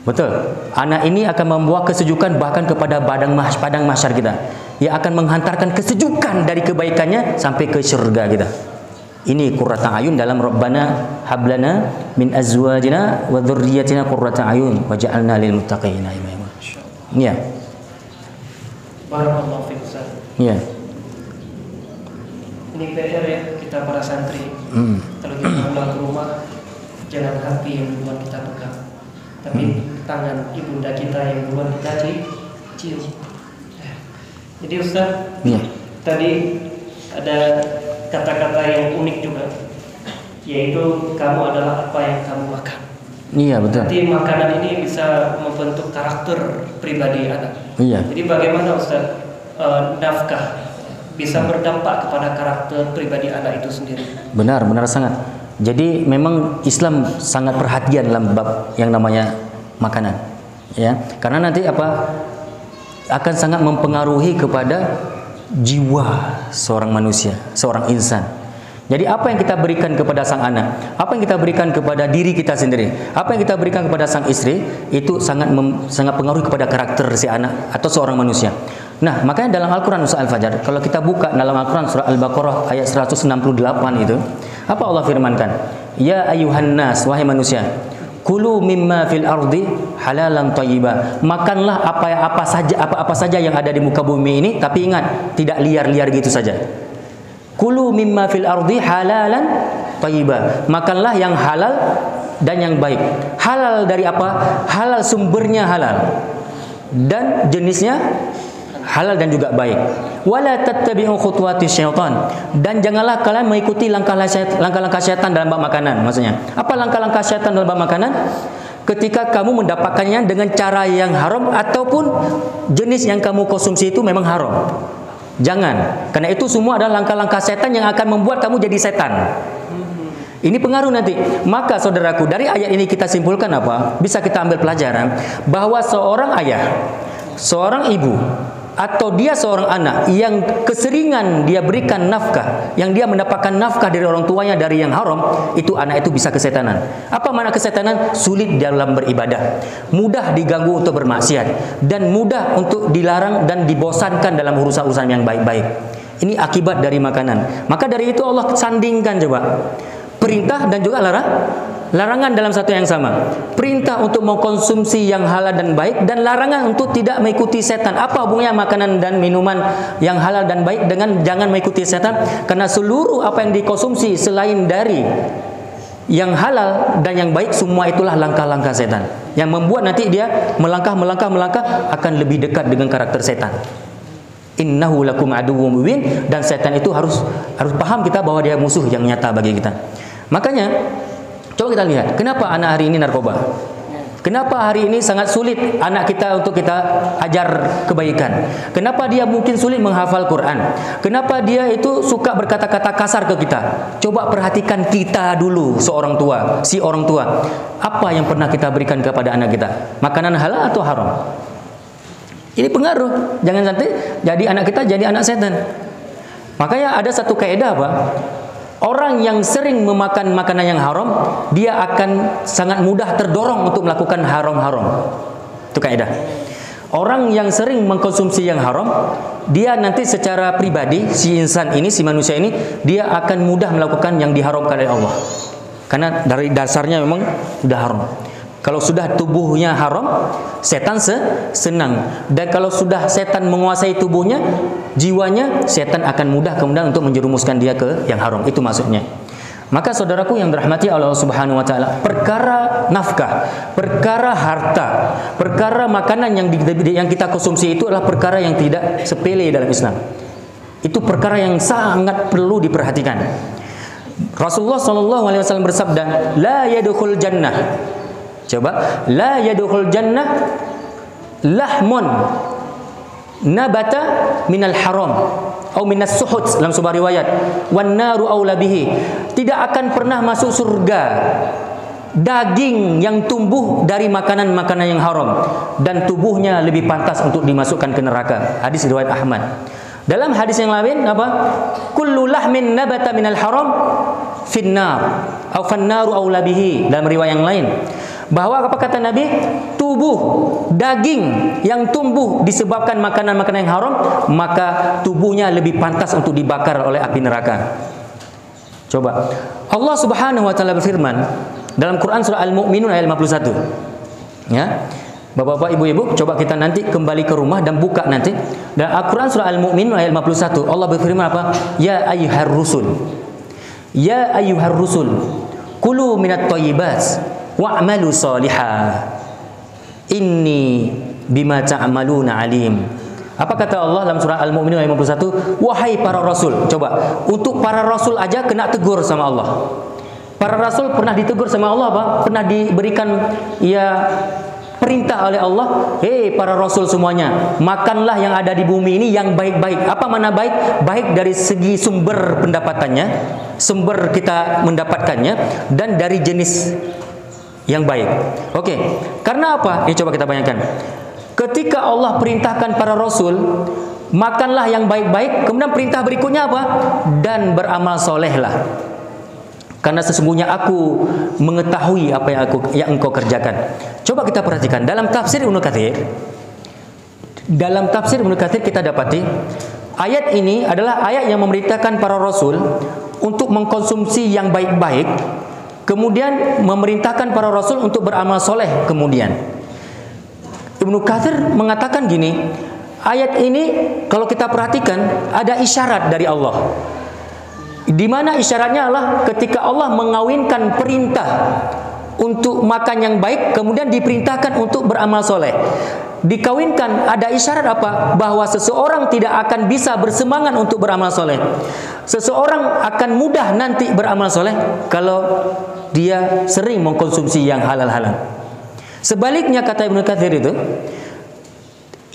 Betul. Anak ini akan membawa kesejukan bahkan kepada padang mahsyar kita. Ia akan menghantarkan kesejukan dari kebaikannya sampai ke surga kita. Ini qurratu ayun dalam Rabbana hablana min azwajina wa dzurriyyatina qurratu ayun waj'alna lil muttaqina imama. Ya. Barakallahu fiik Ustaz. Ya. Ini PR ya kita para santri. Kalau kita pulang ke rumah, jangan HP yang duluan kita pegang, tapi tangan ibunda kita yang duluan kita cium. Jadi Ustaz, tadi ada kata-kata yang unik juga, yaitu kamu adalah apa yang kamu makan. Iya betul. Nanti makanan ini bisa membentuk karakter pribadi anak. Iya. Jadi bagaimana Ustaz nafkah bisa berdampak kepada karakter pribadi anak itu sendiri? Benar sangat. Jadi memang Islam sangat perhatian dalam bab yang namanya makanan, ya. Karena nanti apa akan sangat mempengaruhi kepada jiwa seorang manusia, seorang insan. Jadi apa yang kita berikan kepada sang anak, apa yang kita berikan kepada diri kita sendiri, apa yang kita berikan kepada sang istri, itu sangat pengaruhi kepada karakter si anak atau seorang manusia. Nah, makanya dalam Al-Quran Ustaz Al-Fajar, kalau kita buka dalam Al-Quran surah Al-Baqarah ayat 168 itu, apa Allah firmankan? Ya ayuhan nas, wahai manusia, kulu mimma fil ardi halalan thayyiba. Makanlah apa saja yang ada di muka bumi ini, tapi ingat, tidak liar-liar gitu saja. Kulu mimma fil ardi halalan thayyiba. Makanlah yang halal dan yang baik. Halal dari apa? Halal sumbernya halal, dan jenisnya halal dan juga baik. Wala tattabi'u khutuwati syaitan, dan janganlah kalian mengikuti langkah-langkah syaitan dalam bab makanan. Maksudnya, apa langkah-langkah syaitan dalam bab makanan? Ketika kamu mendapatkannya dengan cara yang haram ataupun jenis yang kamu konsumsi itu memang haram. Jangan, karena itu semua adalah langkah-langkah setan yang akan membuat kamu jadi setan. Ini pengaruh nanti. Maka saudaraku, dari ayat ini kita simpulkan apa? Bisa kita ambil pelajaran bahwa seorang ayah, seorang ibu, atau dia seorang anak yang keseringan dia berikan nafkah, yang dia mendapatkan nafkah dari orang tuanya dari yang haram, itu anak itu bisa kesetanan. Apa makna kesetanan? Sulit dalam beribadah, mudah diganggu untuk bermaksiat, dan mudah untuk dilarang dan dibosankan dalam urusan-urusan yang baik-baik. Ini akibat dari makanan. Maka dari itu Allah sandingkan coba perintah dan juga larangan dalam satu yang sama. Perintah untuk mengkonsumsi yang halal dan baik, dan larangan untuk tidak mengikuti setan. Apa hubungannya makanan dan minuman yang halal dan baik dengan jangan mengikuti setan? Karena seluruh apa yang dikonsumsi selain dari yang halal dan yang baik, semua itulah langkah-langkah setan yang membuat nanti dia melangkah akan lebih dekat dengan karakter setan. Innahu lakum aduwwum mubin, dan setan itu harus paham kita bahwa dia musuh yang nyata bagi kita. Makanya coba kita lihat, kenapa anak hari ini narkoba? Kenapa hari ini sangat sulit anak kita untuk kita ajar kebaikan? Kenapa dia mungkin sulit menghafal Quran? Kenapa dia itu suka berkata-kata kasar ke kita? Coba perhatikan kita dulu, seorang tua, si orang tua. Apa yang pernah kita berikan kepada anak kita? Makanan halal atau haram? Ini pengaruh. Jangan sampai jadi anak kita jadi anak setan. Makanya ada satu kaidah apa? Orang yang sering memakan makanan yang haram, dia akan sangat mudah terdorong untuk melakukan haram-haram. Itu kaidah. Orang yang sering mengkonsumsi yang haram, dia nanti secara pribadi, si insan ini, si manusia ini, dia akan mudah melakukan yang diharamkan oleh Allah. Karena dari dasarnya memang sudah haram. Kalau sudah tubuhnya haram, setan senang. Dan kalau sudah setan menguasai tubuhnya, jiwanya, setan akan mudah kemudian untuk menjerumuskan dia ke yang haram. Itu maksudnya. Maka saudaraku yang dirahmati Allah Subhanahu wa taala, perkara nafkah, perkara harta, perkara makanan yang kita konsumsi itu adalah perkara yang tidak sepele dalam Islam. Itu perkara yang sangat perlu diperhatikan. Rasulullah SAW bersabda, la yadkhul jannah. Coba, la yadkhul jannah lahmun nabata minal haram atau minas suhut dalam sebuah riwayat, wan naru aula bihi. Tidak akan pernah masuk surga daging yang tumbuh dari makanan-makanan yang haram, dan tubuhnya lebih pantas untuk dimasukkan ke neraka. Hadis riwayat Ahmad. Dalam hadis yang lain apa? Kullu lahmin nabata minal haram finnar atau fannaru aula bihi. Dalam riwayat yang lain, bahwa apa kata Nabi? Tubuh daging yang tumbuh disebabkan makanan-makanan yang haram, maka tubuhnya lebih pantas untuk dibakar oleh api neraka. Coba, Allah Subhanahu wa taala berfirman dalam Quran surah Al-Mu'minun ayat 51. Ya. Bapak-bapak, ibu-ibu, coba kita nanti kembali ke rumah dan buka nanti. Dalam Al-Quran surah Al-Mu'minun ayat 51, Allah berfirman apa? Ya ayyuhar rusul. Ya ayyuhar rusul, kulu minat thayyibat wa'malu salihah, inni bima ta'maluna alim. Apa kata Allah dalam surah Al-Mu'minun ayat 51? Wahai para rasul. Coba, untuk para rasul aja kena tegur sama Allah. Para rasul pernah ditegur sama Allah apa? Pernah diberikan perintah oleh Allah, hei para rasul semuanya, makanlah yang ada di bumi ini yang baik-baik. Apa mana baik? Baik dari segi sumber pendapatannya, sumber kita mendapatkannya, dan dari jenis yang baik. Oke, karena apa? Ini coba kita bayangkan. Ketika Allah perintahkan para rasul, makanlah yang baik-baik, kemudian perintah berikutnya apa? Dan beramal solehlah, karena sesungguhnya aku mengetahui apa yang engkau kerjakan. Coba kita perhatikan dalam tafsir Ibnu Katsir. Dalam tafsir Ibnu Katsir kita dapati ayat ini adalah ayat yang memerintahkan para rasul untuk mengkonsumsi yang baik-baik, kemudian memerintahkan para rasul untuk beramal soleh. Kemudian Ibnu Katsir mengatakan gini, ayat ini kalau kita perhatikan ada isyarat dari Allah. Di mana isyaratnya adalah ketika Allah mengawinkan perintah untuk makan yang baik, kemudian diperintahkan untuk beramal soleh. Dikawinkan, ada isyarat apa? Bahwa seseorang tidak akan bisa bersemangat untuk beramal soleh. Seseorang akan mudah nanti beramal soleh kalau dia sering mengkonsumsi yang halal-halal. Sebaliknya kata Ibnu Katsir itu,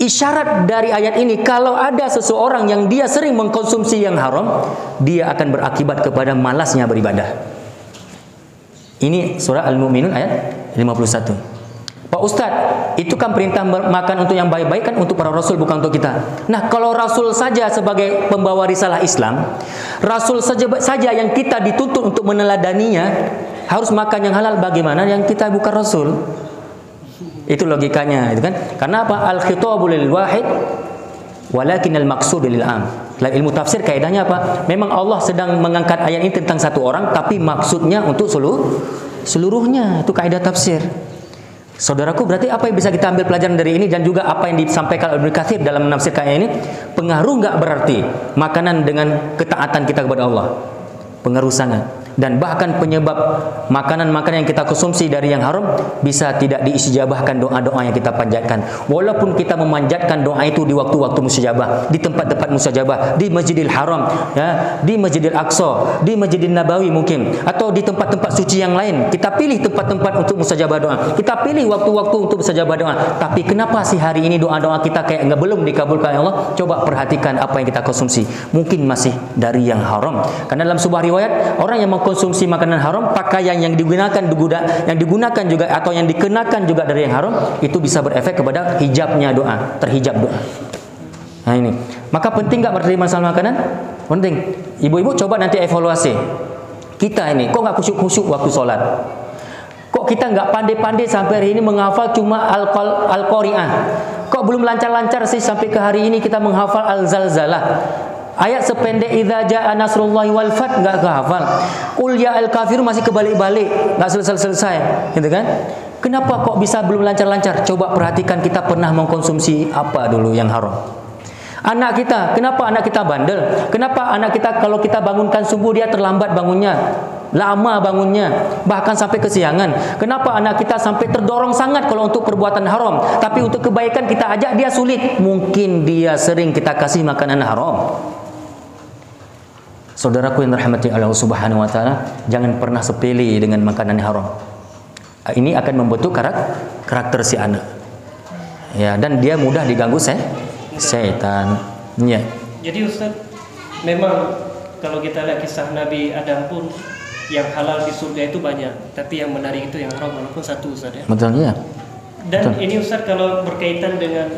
isyarat dari ayat ini, kalau ada seseorang yang dia sering mengkonsumsi yang haram, dia akan berakibat kepada malasnya beribadah. Ini surah Al-Mu'minun ayat 51. Pak Ustadz, itu kan perintah makan untuk yang baik-baik kan untuk para rasul, bukan untuk kita. Nah, kalau rasul saja sebagai pembawa risalah Islam, rasul saja yang kita dituntut untuk meneladaninya harus makan yang halal, bagaimana yang kita bukan rasul? Itu logikanya, itu kan? Karena apa? Al-khitabu lil wahid walakin al-maqsud lil am. Dalam ilmu tafsir kaidahnya apa? Memang Allah sedang mengangkat ayat ini tentang satu orang, tapi maksudnya untuk seluruhnya. Itu kaidah tafsir. Saudaraku, berarti apa yang bisa kita ambil pelajaran dari ini dan juga apa yang disampaikan Ibnu Katsir dalam menafsirkan ayat ini? Pengaruh nggak berarti makanan dengan ketaatan kita kepada Allah? Pengaruh sangat. Dan bahkan penyebab makanan-makanan yang kita konsumsi dari yang haram bisa tidak diistijabahkan doa-doa yang kita panjatkan. Walaupun kita memanjatkan doa itu di waktu-waktu mustajabah, di tempat-tempat mustajabah, di Masjidil Haram, ya, di Masjidil Aqsa, di Masjidil Nabawi mungkin, atau di tempat-tempat suci yang lain. Kita pilih tempat-tempat untuk mustajabah doa. Kita pilih waktu-waktu untuk mustajabah doa. Tapi kenapa sih hari ini doa-doa kita kayak belum dikabulkan Allah? Coba perhatikan apa yang kita konsumsi. Mungkin masih dari yang haram. Karena dalam sebuah riwayat, orang yang mengkonsumsi makanan haram, pakaian yang digunakan juga atau yang dikenakan juga dari yang haram, itu bisa berefek kepada hijabnya doa, terhijab doa. Nah ini, maka penting nggak berarti masalah makanan? Penting. Ibu-ibu coba nanti evaluasi. Kita ini, kok nggak khusyuk-khusyuk waktu sholat? Kok kita nggak pandai-pandai sampai hari ini menghafal cuma Al-Qari'ah? Kok belum lancar-lancar sih sampai ke hari ini kita menghafal Al-Zalzalah? Ayat sependek idza jaa nasrullahi wal fath enggak kehafal. Qul ya al-kafirun masih kebalik-balik, enggak selesai-selesai, gitu kan? Kenapa kok bisa belum lancar-lancar? Coba perhatikan kita pernah mengkonsumsi apa dulu yang haram. Anak kita, kenapa anak kita bandel? Kenapa anak kita kalau kita bangunkan subuh dia terlambat bangunnya? Lama bangunnya, bahkan sampai kesiangan. Kenapa anak kita sampai terdorong sangat kalau untuk perbuatan haram, tapi untuk kebaikan kita ajak dia sulit? Mungkin dia sering kita kasih makanan haram. Saudaraku yang dirahmati Allah Subhanahu wa taala, jangan pernah sepele dengan makanan haram. Ini akan membentuk karakter si anak. Ya, dan dia mudah diganggu setan. Ya. Jadi Ustaz, memang kalau kita lihat kisah Nabi Adam pun yang halal di surga itu banyak, tapi yang menarik itu yang haram walaupun satu, Ustaz ya. Betul ya. Dan betul. Ini Ustaz kalau berkaitan dengan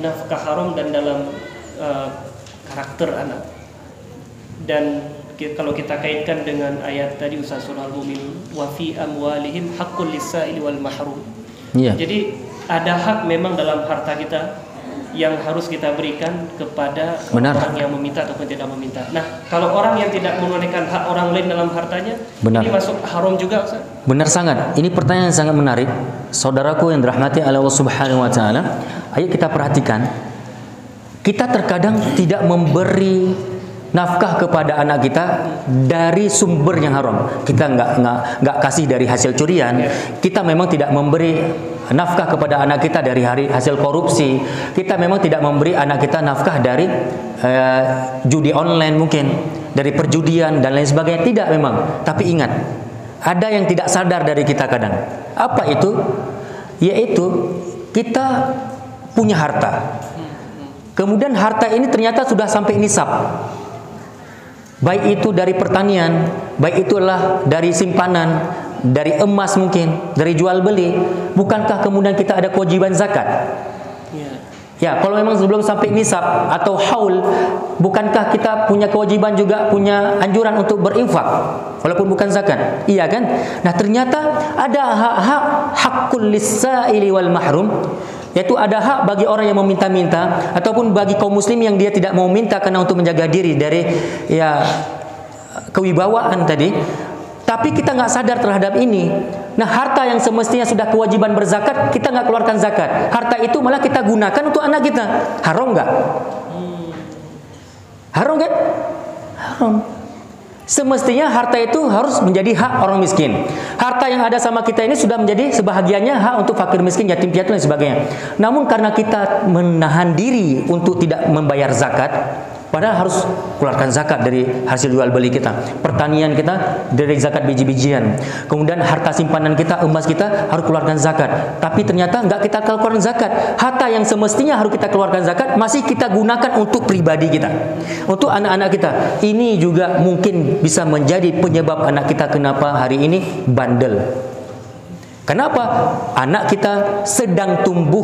nafkah haram dan dalam karakter anak. Dan kalau kita kaitkan dengan ayat tadi Ustaz surah Al-Mu'minun, wa fi amwalihim haqqul lis-sa'ili wal mahrum. Yeah. Jadi ada hak memang dalam harta kita yang harus kita berikan kepada orang yang meminta ataupun tidak meminta. Nah, kalau orang yang tidak menunaikan hak orang lain dalam hartanya, ini masuk haram juga, Ustaz? Benar sangat. Ini pertanyaan yang sangat menarik. Saudaraku yang dirahmati Allah Subhanahu wa taala, ayo kita perhatikan. Kita terkadang tidak memberi nafkah kepada anak kita dari sumber yang haram. Kita nggak kasih dari hasil curian. Kita memang tidak memberi nafkah kepada anak kita dari hasil korupsi. Kita memang tidak memberi anak kita nafkah dari judi online mungkin, dari perjudian dan lain sebagainya. Tidak memang. Tapi ingat, ada yang tidak sadar dari kita kadang. Apa itu? Yaitu kita punya harta. Kemudian harta ini ternyata sudah sampai nisab. Baik itu dari pertanian, baik itulah dari simpanan, dari emas mungkin, dari jual beli. Bukankah kemudian kita ada kewajiban zakat? Ya, kalau memang sebelum sampai nisab atau haul, bukankah kita punya kewajiban juga, punya anjuran untuk berinfak walaupun bukan zakat? Iya kan? Nah, ternyata ada hak-hak haqqul lis-sa'ili wal mahrum, yaitu ada hak bagi orang yang meminta-minta ataupun bagi kaum muslim yang dia tidak mau minta karena untuk menjaga diri dari kewibawaan tadi. Tapi kita nggak sadar terhadap ini. Nah, harta yang semestinya sudah kewajiban berzakat, kita nggak keluarkan zakat. Harta itu malah kita gunakan untuk anak kita. Haram nggak? Haram kan? Haram. Semestinya harta itu harus menjadi hak orang miskin. Harta yang ada sama kita ini sudah menjadi sebahagiannya hak untuk fakir miskin, yatim piatu dan sebagainya. Namun karena kita menahan diri untuk tidak membayar zakat, Padahal harus keluarkan zakat dari hasil jual beli kita. Pertanian kita dari zakat biji-bijian. Kemudian harta simpanan kita, emas kita harus keluarkan zakat. Tapi ternyata enggak kita keluarkan zakat. Harta yang semestinya harus kita keluarkan zakat masih kita gunakan untuk pribadi kita, untuk anak-anak kita. Ini juga mungkin bisa menjadi penyebab anak kita kenapa hari ini bandel. Kenapa? Anak kita sedang tumbuh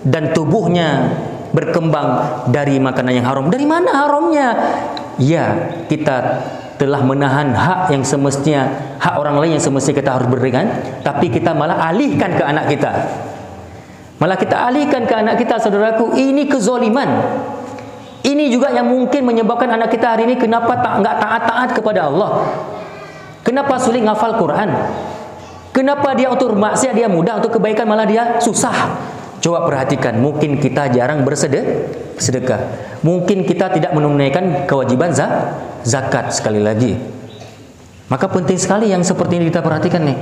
dan tubuhnya berkembang dari makanan yang haram. Dari mana haramnya? Ya, kita telah menahan hak yang semestinya, hak orang lain yang semestinya kita harus berikan, tapi kita malah alihkan ke anak kita. Malah kita alihkan ke anak kita, saudaraku. Ini kezoliman. Ini juga yang mungkin menyebabkan anak kita hari ini kenapa enggak taat-taat kepada Allah. Kenapa sulit ngafal Quran? Kenapa dia untuk maksiat dia mudah, untuk kebaikan malah dia susah? Coba perhatikan, mungkin kita jarang bersedekah. Mungkin kita tidak menunaikan kewajiban zakat sekali lagi. Maka penting sekali yang seperti ini kita perhatikan nih.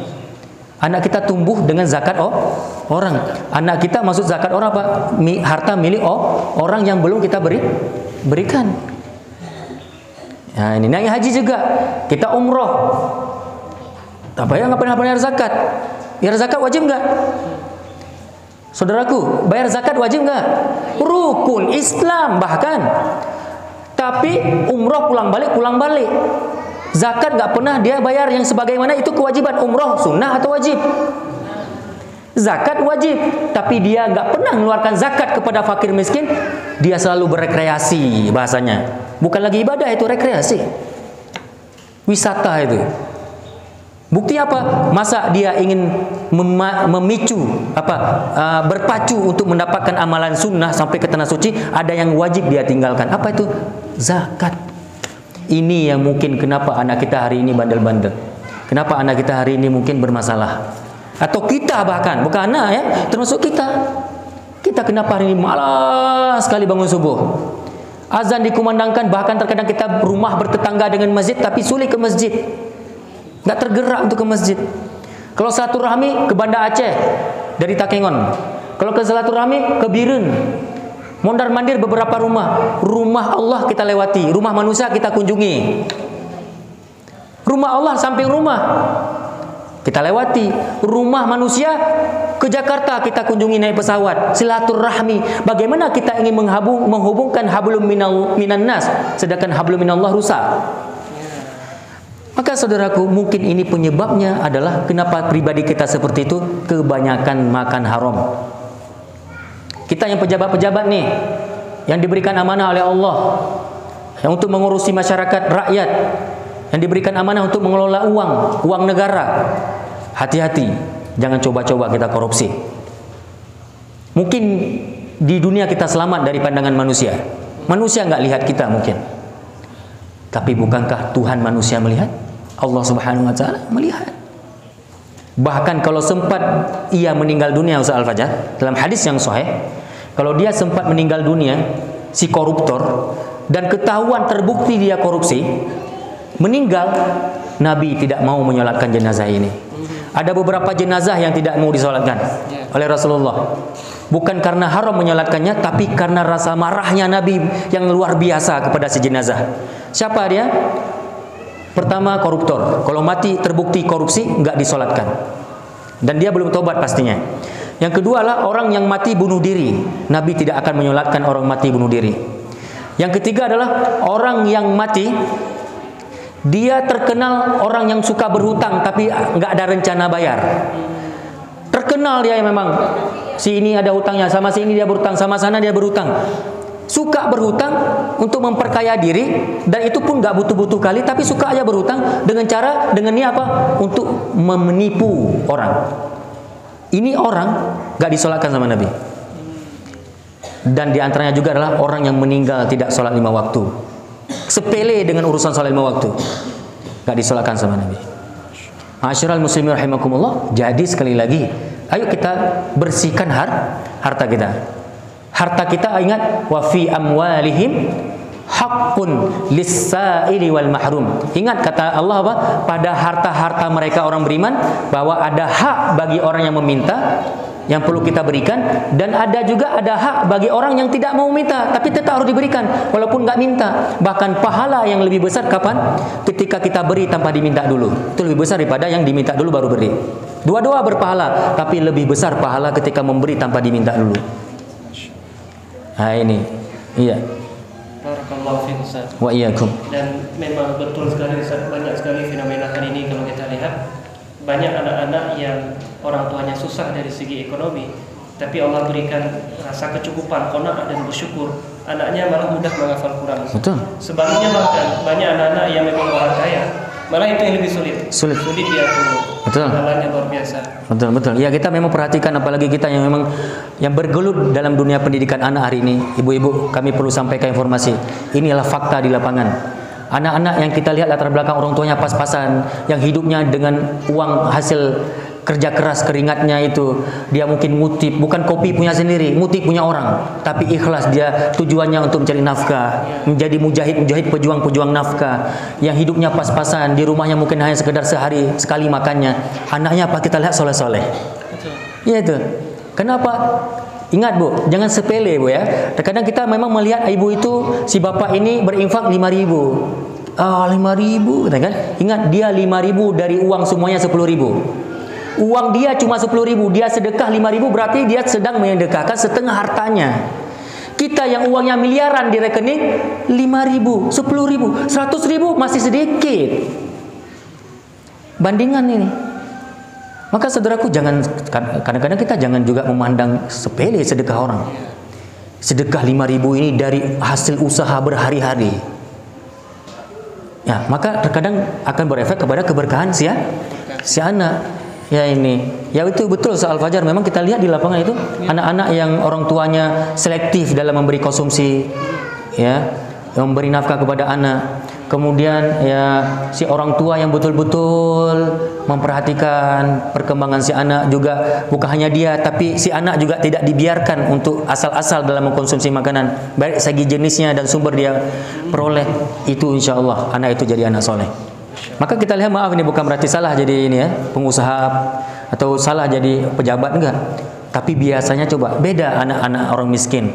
Anak kita tumbuh dengan zakat orang. Anak kita maksud zakat orang apa? Harta milik orang yang belum kita berikan. Nah, ini naik haji juga. Kita umroh. Apa yang nggak pernah bayar zakat? Bayar zakat wajib nggak? Saudaraku, bayar zakat wajib nggak? Rukun Islam bahkan. Tapi umroh pulang balik. Zakat nggak pernah dia bayar yang sebagaimana itu kewajiban. Umroh sunnah atau wajib? Zakat wajib. Tapi dia nggak pernah mengeluarkan zakat kepada fakir miskin. Dia selalu berekreasi bahasanya. Bukan lagi ibadah, itu rekreasi. Wisata itu. Bukti apa? Masa dia ingin berpacu untuk mendapatkan amalan sunnah sampai ke tanah suci, ada yang wajib dia tinggalkan. Apa itu? Zakat. Ini yang mungkin kenapa anak kita hari ini bandel-bandel. Kenapa anak kita hari ini mungkin bermasalah. Atau kita bahkan, bukan anak ya, termasuk kita. Kita kenapa hari ini malas sekali bangun subuh. Azan dikumandangkan, bahkan terkadang kita rumah bertetangga dengan masjid tapi sulit ke masjid. Nggak tergerak untuk ke masjid. Kalau silaturahmi ke Banda Aceh dari Takengon. Kalau ke silaturahmi ke Birun. Mondar-mandir beberapa rumah. Rumah Allah kita lewati, rumah manusia kita kunjungi. Rumah Allah samping rumah kita lewati. Rumah manusia ke Jakarta kita kunjungi naik pesawat. Silaturahmi. Bagaimana kita ingin menghubungkan hablum minan nas sedangkan hablum minallah rusak. Maka saudaraku, mungkin ini penyebabnya adalah kenapa pribadi kita seperti itu, kebanyakan makan haram. Kita yang pejabat-pejabat nih, yang diberikan amanah oleh Allah, yang untuk mengurusi masyarakat, rakyat, yang diberikan amanah untuk mengelola uang negara. Hati-hati, jangan coba-coba kita korupsi. Mungkin di dunia kita selamat dari pandangan manusia. Manusia nggak lihat kita mungkin. Tapi bukankah Tuhan manusia melihat? Allah Subhanahu wa taala melihat. Bahkan kalau sempat ia meninggal dunia, Ustaz Al-Fajr, dalam hadis yang sahih, kalau dia sempat meninggal dunia, si koruptor, dan ketahuan terbukti dia korupsi, meninggal, Nabi tidak mau menyolatkan jenazah ini. Ada beberapa jenazah yang tidak mau disolatkan oleh Rasulullah. Bukan karena haram menyolatkannya, tapi karena rasa marahnya Nabi yang luar biasa kepada si jenazah. Siapa dia? Pertama, koruptor. Kalau mati terbukti korupsi, nggak disolatkan. Dan dia belum tobat pastinya. Yang kedua adalah orang yang mati bunuh diri. Nabi tidak akan menyolatkan orang mati bunuh diri. Yang ketiga adalah orang yang mati, dia terkenal orang yang suka berhutang tapi nggak ada rencana bayar. Terkenal dia memang, si ini ada hutangnya, sama si ini dia berhutang, sama sana dia berhutang. Suka berhutang untuk memperkaya diri, dan itu pun nggak butuh-butuh kali, tapi suka aja berhutang dengan niat apa? Untuk menipu orang. Ini orang nggak disolatkan sama Nabi. Dan diantaranya juga adalah orang yang meninggal tidak sholat 5 waktu. Sepele dengan urusan sholat 5 waktu, nggak disolatkan sama Nabi. Ma'asyiral muslimin rahimakumullah. Jadi sekali lagi, ayo kita bersihkan harta kita. Harta kita, ingat, wa fi amwalihim haqqun lis-sa'ili wal mahrum. Ingat kata Allah apa? Pada harta-harta mereka orang beriman bahwa ada hak bagi orang yang meminta yang perlu kita berikan, dan ada hak bagi orang yang tidak mau minta tapi tetap harus diberikan walaupun nggak minta. Bahkan pahala yang lebih besar kapan? Ketika kita beri tanpa diminta dulu. Itu lebih besar daripada yang diminta dulu baru beri. Dua-dua berpahala, tapi lebih besar pahala ketika memberi tanpa diminta dulu. Nah ini, iya. Barakallahu fiik Ustaz. Wa iyyakum. Dan memang betul sekali Ustaz, banyak sekali fenomena hari ini kalau kita lihat. Banyak anak-anak yang orang tuanya susah dari segi ekonomi, tapi Allah berikan rasa kecukupan, qanaah dan bersyukur. Anaknya malah mudah menghafal Quran. Betul. Sebaliknya bahkan banyak anak-anak yang memang orang kaya, malah itu yang lebih sulit. Sulit diatur. Betul. Halannya luar biasa. Betul. Ya, kita memang perhatikan, apalagi kita yang memang yang bergelut dalam dunia pendidikan anak hari ini. Ibu-ibu, kami perlu sampaikan informasi. Inilah fakta di lapangan. Anak-anak yang kita lihat latar belakang orang tuanya pas-pasan, yang hidupnya dengan uang hasil kerja keras keringatnya itu, dia mungkin ngutip, bukan kopi punya sendiri, ngutip punya orang, tapi ikhlas dia tujuannya untuk mencari nafkah, menjadi mujahid pejuang nafkah, yang hidupnya pas-pasan, di rumahnya mungkin hanya sekedar sehari sekali makannya. Anaknya apa kita lihat soleh-soleh. Iya itu. Kenapa? Ingat Bu, jangan sepele Bu ya. Terkadang kita memang melihat ibu itu, si bapak ini berinfak 5.000. 5.000 kan? Ingat, dia 5.000 dari uang semuanya 10.000. Uang dia cuma 10.000, dia sedekah 5.000, berarti dia sedang menyedekahkan setengah hartanya. Kita yang uangnya miliaran di rekening 5.000, 10.000, 100.000 masih sedikit. Bandingan ini. Maka saudaraku, jangan, kadang-kadang kita jangan juga memandang sepele sedekah orang. Sedekah 5.000 ini dari hasil usaha berhari-hari. Ya, maka terkadang akan berefek kepada keberkahan si anak. Ya ini, ya itu betul soal Fajar. Memang kita lihat di lapangan itu anak-anak yang orang tuanya selektif dalam memberi konsumsi, ya, memberi nafkah kepada anak. Kemudian ya si orang tua yang betul-betul memperhatikan perkembangan si anak juga, bukan hanya dia, tapi si anak juga tidak dibiarkan untuk asal-asal dalam mengkonsumsi makanan, baik segi jenisnya dan sumber dia peroleh. Itu insya Allah anak itu jadi anak soleh. Maka kita lihat, maaf ini bukan berarti salah jadi ini ya pengusaha atau salah jadi pejabat, enggak. Tapi biasanya coba beda anak-anak orang miskin.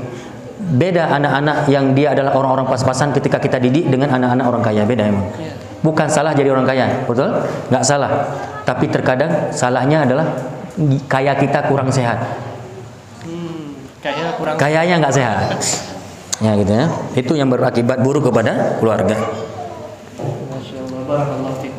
Beda anak-anak yang dia adalah orang-orang pas-pasan ketika kita didik dengan anak-anak orang kaya, beda emang. Bukan salah jadi orang kaya, betul? Nggak salah. Tapi terkadang salahnya adalah kaya kita kurang sehat. Kayanya nggak sehat. Ya gitu ya. Itu yang berakibat buruk kepada keluarga. Masya Allah, barakallahu fiik.